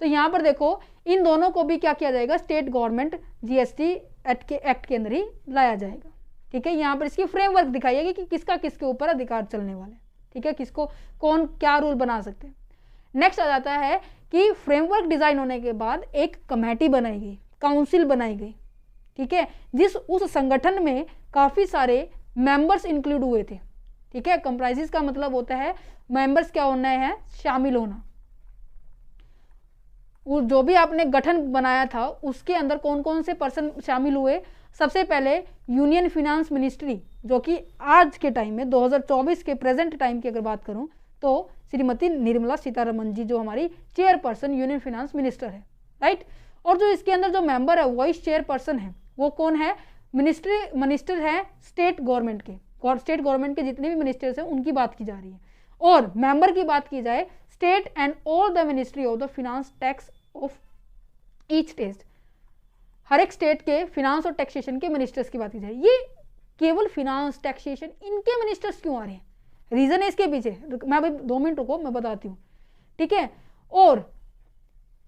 तो यहाँ पर देखो इन दोनों को भी क्या किया जाएगा, स्टेट गवर्नमेंट जीएसटी एक्ट के अंदर ही लाया जाएगा, ठीक है। यहाँ पर इसकी फ्रेमवर्क दिखाइएगी कि किसका किसके ऊपर अधिकार चलने वाला है, ठीक है, किसको कौन क्या रूल बना सकते हैं। नेक्स्ट आ जाता है कि फ्रेमवर्क डिजाइन होने के बाद एक कमेटी बनाई गई, काउंसिल बनाई गई, ठीक है, जिस उस संगठन में काफी सारे मेंबर्स इंक्लूड हुए थे, ठीक है। कंप्राइजेस का मतलब होता है मेंबर्स क्या होना है, शामिल होना। जो भी आपने गठन बनाया था उसके अंदर कौन कौन से पर्सन शामिल हुए। सबसे पहले यूनियन फिनेंस मिनिस्ट्री, जो कि आज के टाइम में 2024 के प्रेजेंट टाइम की अगर बात करूं तो श्रीमती निर्मला सीतारमण जी जो हमारी चेयरपर्सन यूनियन फिनेंस मिनिस्टर है, राइट। और जो इसके अंदर जो मेंबर है वाइस चेयरपर्सन है वो कौन है, मिनिस्टर है स्टेट गवर्नमेंट के, स्टेट गवर्नमेंट के जितने भी मिनिस्टर्स हैं उनकी बात की जा रही है। और मेंबर की बात की जाए, state and all the ministry of the finance tax of each state, हर एक स्टेट के फिनांस और टैक्सेशन के मिनिस्टर्स की बात की जाए। ये केवल फिनांस टैक्सेशन इनके मिनिस्टर्स क्यों आ रहे हैं, रीजन है इसके पीछे, मैं अभी 2 मिनट रुको मैं बताती हूँ, ठीक है। और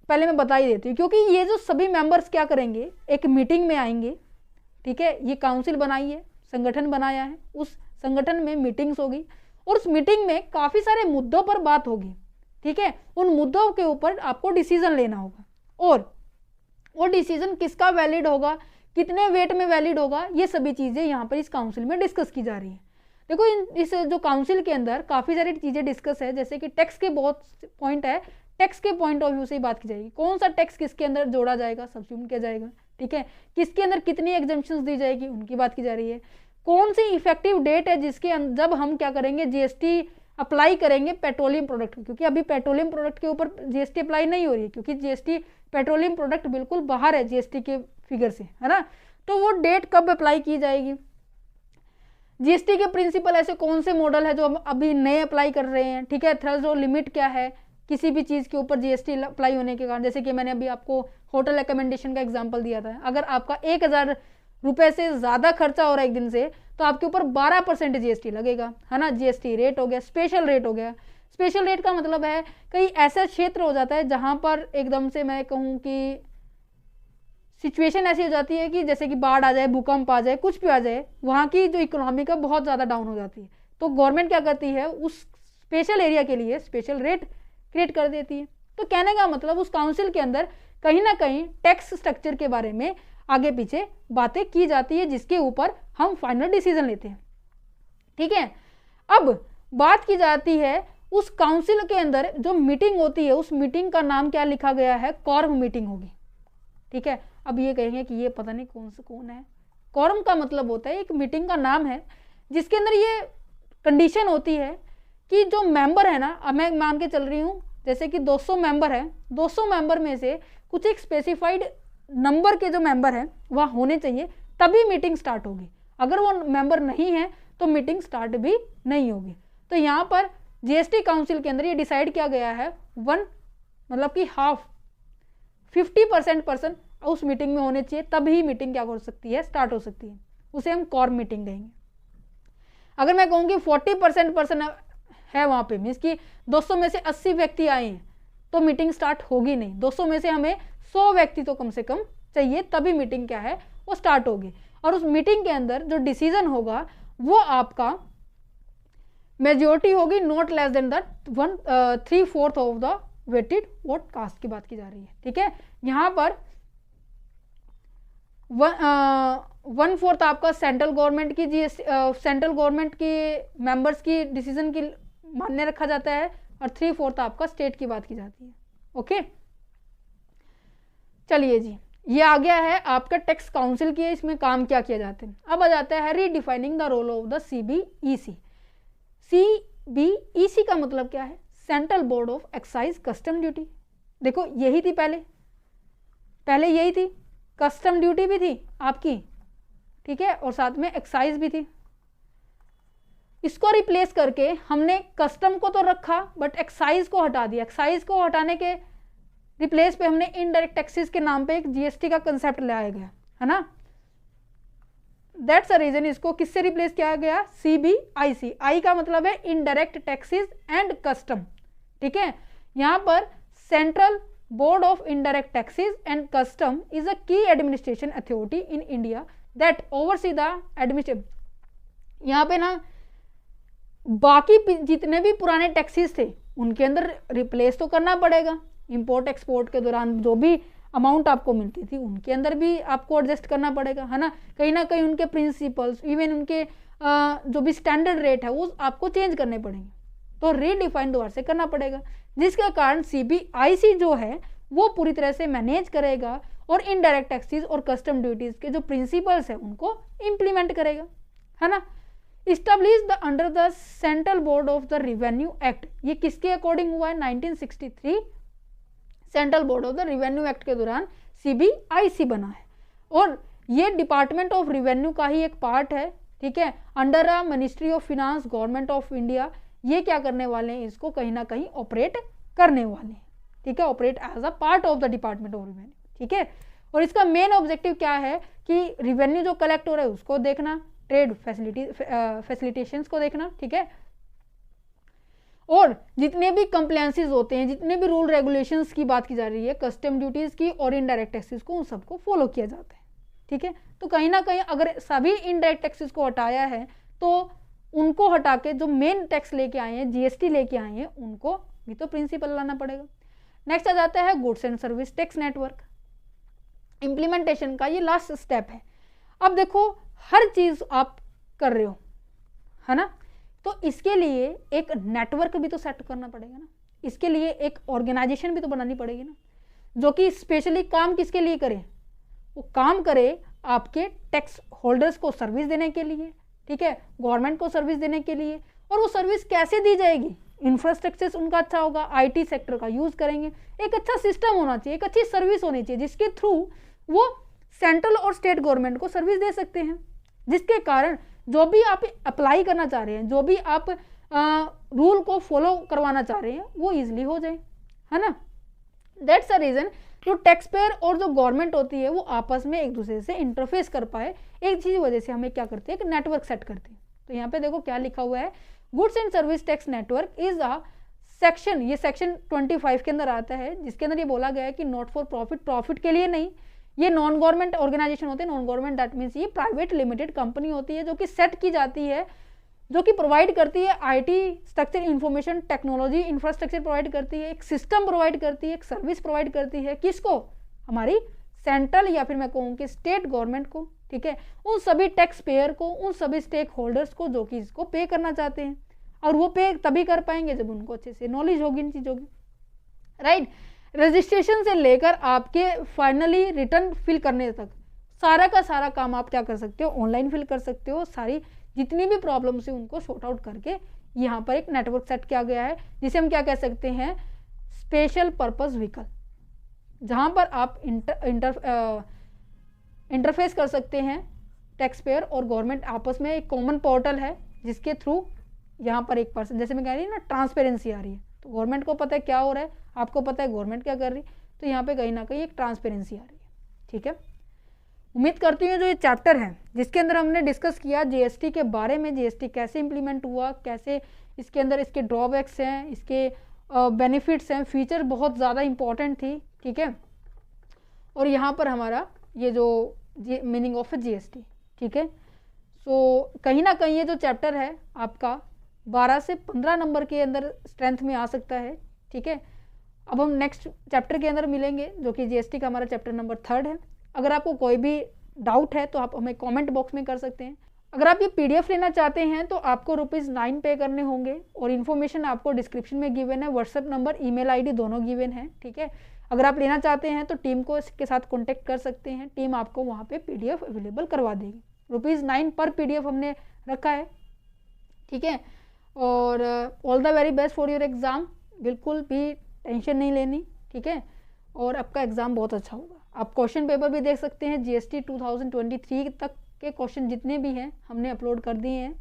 पहले मैं बता ही देती हूँ, क्योंकि ये जो सभी मेंबर्स क्या करेंगे, एक मीटिंग में आएंगे, ठीक है। ये काउंसिल बनाई है, संगठन बनाया है, उस संगठन में मीटिंग्स होगी और उस मीटिंग में काफी सारे मुद्दों पर बात होगी, ठीक है। उन मुद्दों के ऊपर आपको डिसीजन लेना होगा और वो डिसीजन किसका वैलिड होगा, कितने वेट में वैलिड होगा, ये सभी चीजें यहाँ पर इस काउंसिल में डिस्कस की जा रही है। देखो इस जो काउंसिल के अंदर काफी सारी चीजें डिस्कस है, जैसे कि टैक्स के बहुत पॉइंट है, टैक्स के पॉइंट ऑफ व्यू से ही बात की जाएगी, कौन सा टैक्स किसके अंदर जोड़ा जाएगा, सब्स्टिट्यूट किया जाएगा, ठीक है, किसके अंदर कितनी एग्जम्पशंस दी जाएगी उनकी बात की जा रही है, कौन सी इफेक्टिव डेट है जिसके जब हम क्या करेंगे जीएसटी अप्लाई करेंगे पेट्रोलियम प्रोडक्ट, क्योंकि अभी पेट्रोलियम प्रोडक्ट के ऊपर जीएसटी अप्लाई नहीं हो रही है, क्योंकि जीएसटी पेट्रोलियम प्रोडक्ट बिल्कुल बाहर है जीएसटी के फिगर से, है ना। तो वो डेट कब अप्लाई की जाएगी, जीएसटी के प्रिंसिपल ऐसे कौन से मॉडल है जो हम अभी नए अप्लाई कर रहे हैं, ठीक है। थ्रेशोल्ड लिमिट क्या है किसी भी चीज़ के ऊपर जीएसटी अप्लाई होने के कारण, जैसे कि मैंने अभी आपको होटल अकोमोडेशन का एग्जांपल दिया था, अगर आपका 1000 रुपये से ज़्यादा खर्चा हो रहा है एक दिन से तो आपके ऊपर 12% जीएसटी लगेगा, है ना। जीएसटी रेट हो गया, स्पेशल रेट हो गया। स्पेशल रेट का मतलब है कई ऐसा क्षेत्र हो जाता है जहाँ पर एकदम से मैं कहूँ कि सिचुएशन ऐसी हो जाती है कि जैसे कि बाढ़ आ जाए, भूकंप आ जाए, कुछ भी आ जाए, वहाँ की जो इकोनॉमी का बहुत ज़्यादा डाउन हो जाती है, तो गवर्नमेंट क्या करती है उस स्पेशल एरिया के लिए स्पेशल रेट क्रिएट कर देती है। तो कहने का मतलब उस काउंसिल के अंदर कहीं ना कहीं टैक्स स्ट्रक्चर के बारे में आगे पीछे बातें की जाती है जिसके ऊपर हम फाइनल डिसीजन लेते हैं, ठीक है। अब बात की जाती है उस काउंसिल के अंदर जो मीटिंग होती है उस मीटिंग का नाम क्या लिखा गया है, कॉरम मीटिंग होगी, ठीक है। अब ये कहेंगे कि ये पता नहीं कौन है। कॉरम का मतलब होता है एक मीटिंग का नाम है जिसके अंदर ये कंडीशन होती है कि जो मेंबर है ना, अब मैं मान के चल रही हूँ जैसे कि 200 मेंबर है, 200 मेंबर में से कुछ एक स्पेसिफाइड नंबर के जो मेंबर हैं वह होने चाहिए तभी मीटिंग स्टार्ट होगी। अगर वो मेंबर नहीं है तो मीटिंग स्टार्ट भी नहीं होगी। तो यहाँ पर जीएसटी काउंसिल के अंदर ये डिसाइड किया गया है मतलब कि हाफ 50% पर्सन उस मीटिंग में होने चाहिए तभी मीटिंग क्या हो सकती है, स्टार्ट हो सकती है। उसे हम कॉरम मीटिंग कहेंगे। अगर मैं कहूँगी 40% पर्सन है वहाँ पे, मीन्स कि 200 में से 80 व्यक्ति आए हैं तो मीटिंग स्टार्ट होगी नहीं। 200 में से हमें 100 व्यक्ति तो कम से कम चाहिए तभी मीटिंग क्या है वो स्टार्ट होगी। और उस मीटिंग के अंदर जो डिसीजन होगा वो आपका मेजोरिटी होगी not less than that 3/4 of the weighted vote cast की बात की जा रही है, ठीक है। यहाँ पर 1/4 आपका सेंट्रल गवर्नमेंट की सेंट्रल गवर्नमेंट की मेंबर्स की डिसीजन की मान्य रखा जाता है और 3/4 आपका स्टेट की बात की जाती है, ओके। चलिए जी, ये आ गया है आपका टैक्स काउंसिल की, इसमें काम क्या किया जाते हैं। अब आ जाता है redefining the role of the CBEC. CBEC का मतलब क्या है, central board of excise custom duty. देखो यही थी पहले यही थी, कस्टम ड्यूटी भी थी आपकी, ठीक है, और साथ में एक्साइज भी थी। इसको रिप्लेस करके हमने कस्टम को तो रखा बट एक्साइज को हटा दिया। एक्साइज को हटाने के रिप्लेस पे हमने इनडायरेक्ट टैक्सेस के नाम पे एक जीएसटी का कंसेप्ट लाया गया, है ना। दैट्स अ रीजन इसको किससे रिप्लेस किया गया, सीबीआईसी। आई का मतलब है इनडायरेक्ट टैक्सेस एंड कस्टम, ठीक है। यहाँ पर central board of indirect taxes and custom is a key administration authority in India that oversee the administration. यहाँ पे ना बाकी जितने भी पुराने टैक्सेस थे उनके अंदर रिप्लेस तो करना पड़ेगा। इंपोर्ट एक्सपोर्ट के दौरान जो भी अमाउंट आपको मिलती थी उनके अंदर भी आपको एडजस्ट करना पड़ेगा, है ना कहीं उनके प्रिंसिपल्स इवन उनके जो भी स्टैंडर्ड रेट है वो आपको चेंज करने पड़ेंगे, तो रीडिफाइन दोबारा से करना पड़ेगा। जिसके कारण सीबीआईसी जो है वो पूरी तरह से मैनेज करेगा और इनडायरेक्ट टैक्सेस और कस्टम ड्यूटीज के जो प्रिंसिपल्स है उनको इम्प्लीमेंट करेगा, है ना। Establish the under the central board of the revenue act, ये किसके अकॉर्डिंग हुआ है, 1963 central board of the revenue act के दौरान सीबीआईसी बना है। और ये डिपार्टमेंट ऑफ रेवेन्यू का ही एक पार्ट है, ठीक है, under a ministry of finance government of India. ये क्या करने वाले हैं, इसको कहीं ना कहीं ऑपरेट करने वाले हैं, ठीक है, operate as a part of the department of revenue, ठीक है। और इसका मेन ऑब्जेक्टिव क्या है कि रेवेन्यू जो कलेक्ट हो रहा है उसको देखना, ट्रेड फैसिलिटेशंस को देखना, ठीक है, और जितने भी कंप्लायंसेस होते हैं, जितने भी रूल रेगुलेशंस की बात की जा रही है, कस्टम ड्यूटीज की और इनडायरेक्ट टैक्सेस को, उन सबको फॉलो किया जाता है, ठीक है। तो कहीं ना कहीं अगर सभी इनडायरेक्ट टैक्सेस को हटाया है तो उनको हटा के जो मेन टैक्स लेके आए हैं, जीएसटी लेके आए हैं, उनको भी तो प्रिंसिपल लाना पड़ेगा। नेक्स्ट आ जाता है goods and service tax network. Implementation का ये लास्ट स्टेप है। अब देखो हर चीज आप कर रहे हो, है ना, तो इसके लिए एक नेटवर्क भी तो सेट करना पड़ेगा ना, इसके लिए एक ऑर्गेनाइजेशन भी तो बनानी पड़ेगी ना, जो कि स्पेशली काम किसके लिए करे, वो काम करे आपके टैक्स होल्डर्स को सर्विस देने के लिए, ठीक है, गवर्नमेंट को सर्विस देने के लिए। और वो सर्विस कैसे दी जाएगी, इंफ्रास्ट्रक्चर उनका अच्छा होगा, आईटी सेक्टर का यूज़ करेंगे, एक अच्छा सिस्टम होना चाहिए, एक अच्छी सर्विस होनी चाहिए जिसके थ्रू वो सेंट्रल और स्टेट गवर्नमेंट को सर्विस दे सकते हैं, जिसके कारण जो भी आप अप्लाई करना चाह रहे हैं, जो भी आप रूल को फॉलो करवाना चाह रहे हैं वो ईजिली हो जाए, है ना। दैट्स अ रीज़न जो टैक्स पेयर और जो गवर्नमेंट होती है वो आपस में एक दूसरे से इंटरफेस कर पाए, एक चीज़ वजह से हमें क्या करते हैं कि नेटवर्क सेट करते हैं। तो यहाँ पे देखो क्या लिखा हुआ है, goods and service tax network is a section, ये सेक्शन 25 के अंदर आता है, जिसके अंदर ये बोला गया है कि नॉट फॉर प्रॉफिट, प्रॉफिट के लिए नहीं, ये नॉन गवर्नमेंट ऑर्गेनाइजेशन होते हैं। नॉन गवर्नमेंट दैट मीन्स ये प्राइवेट लिमिटेड कंपनी होती है जो कि सेट की जाती है, जो कि प्रोवाइड करती है IT structure, information technology infrastructure provide करती है, एक सिस्टम प्रोवाइड करती है, एक सर्विस प्रोवाइड करती है, किसको, हमारी सेंट्रल या फिर मैं कहूँ कि स्टेट गवर्नमेंट को, ठीक है, उन सभी टैक्स पेयर को, उन सभी स्टेक होल्डर्स को जो कि इसको पे करना चाहते हैं। और वो पे तभी कर पाएंगे जब उनको अच्छे से नॉलेज होगी इन चीज़ों की, राइट। रजिस्ट्रेशन से लेकर आपके फाइनली रिटर्न फिल करने तक सारा का सारा काम आप क्या कर सकते हो, ऑनलाइन फिल कर सकते हो। सारी जितनी भी प्रॉब्लम्स है उनको सॉर्ट आउट करके यहाँ पर एक नेटवर्क सेट किया गया है, जिसे हम क्या कह सकते हैं, स्पेशल पर्पस व्हीकल, जहाँ पर आप इंटरफेस कर सकते हैं टैक्स पेयर और गवर्नमेंट आपस में। एक कॉमन पोर्टल है जिसके थ्रू यहाँ पर एक पर्सन, जैसे मैं कह रही हूँ ना, ट्रांसपेरेंसी आ रही है, तो गवर्नमेंट को पता है क्या हो रहा है, आपको पता है गवर्नमेंट क्या कर रही है, तो यहाँ पे कहीं ना कहीं एक ट्रांसपेरेंसी आ रही है, ठीक है। उम्मीद करती हूँ जो ये चैप्टर है जिसके अंदर हमने डिस्कस किया जीएसटी के बारे में, जीएसटी कैसे इंप्लीमेंट हुआ, कैसे इसके अंदर इसके ड्रॉबैक्स हैं, इसके बेनिफिट्स हैं, फीचर बहुत ज़्यादा इंपॉर्टेंट थी, ठीक है। और यहाँ पर हमारा ये जो मीनिंग ऑफ जीएसटी, ठीक है। सो कहीं ना कहीं ये जो चैप्टर है आपका 12 से 15 नंबर के अंदर स्ट्रेंथ में आ सकता है, ठीक है। अब हम नेक्स्ट चैप्टर के अंदर मिलेंगे जो कि जीएसटी का हमारा चैप्टर नंबर 3 है। अगर आपको कोई भी डाउट है तो आप हमें कमेंट बॉक्स में कर सकते हैं। अगर आप ये पीडीएफ लेना चाहते हैं तो आपको ₹9 पे करने होंगे, और इन्फॉर्मेशन आपको डिस्क्रिप्शन में गिवन है, व्हाट्सएप नंबर, ईमेल आईडी दोनों गिवन है, ठीक है। अगर आप लेना चाहते हैं तो टीम को इसके साथ कॉन्टेक्ट कर सकते हैं, टीम आपको वहाँ पे पीडीएफ अवेलेबल करवा देगी। ₹9 पर पीडीएफ हमने रखा है, ठीक है। और all the very best for your exam, बिल्कुल भी टेंशन नहीं लेनी, ठीक है। और आपका एग्ज़ाम बहुत अच्छा होगा। आप क्वेश्चन पेपर भी देख सकते हैं, जीएसटी 2023 तक के क्वेश्चन जितने भी हैं हमने अपलोड कर दिए हैं,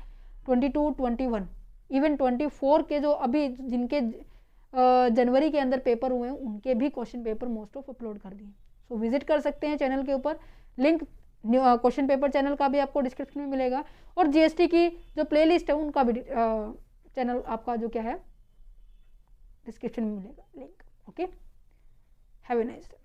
22, 21, इवन 24 के जो अभी जिनके जनवरी के अंदर पेपर हुए हैं उनके भी question paper most of upload कर दिए। सो विजिट कर सकते हैं चैनल के ऊपर, लिंक क्वेश्चन पेपर चैनल का भी आपको डिस्क्रिप्शन में मिलेगा, और जीएसटी की जो प्लेलिस्ट है उनका भी चैनल आपका जो क्या है डिस्क्रिप्शन में मिलेगा link. Okay, have a nice day.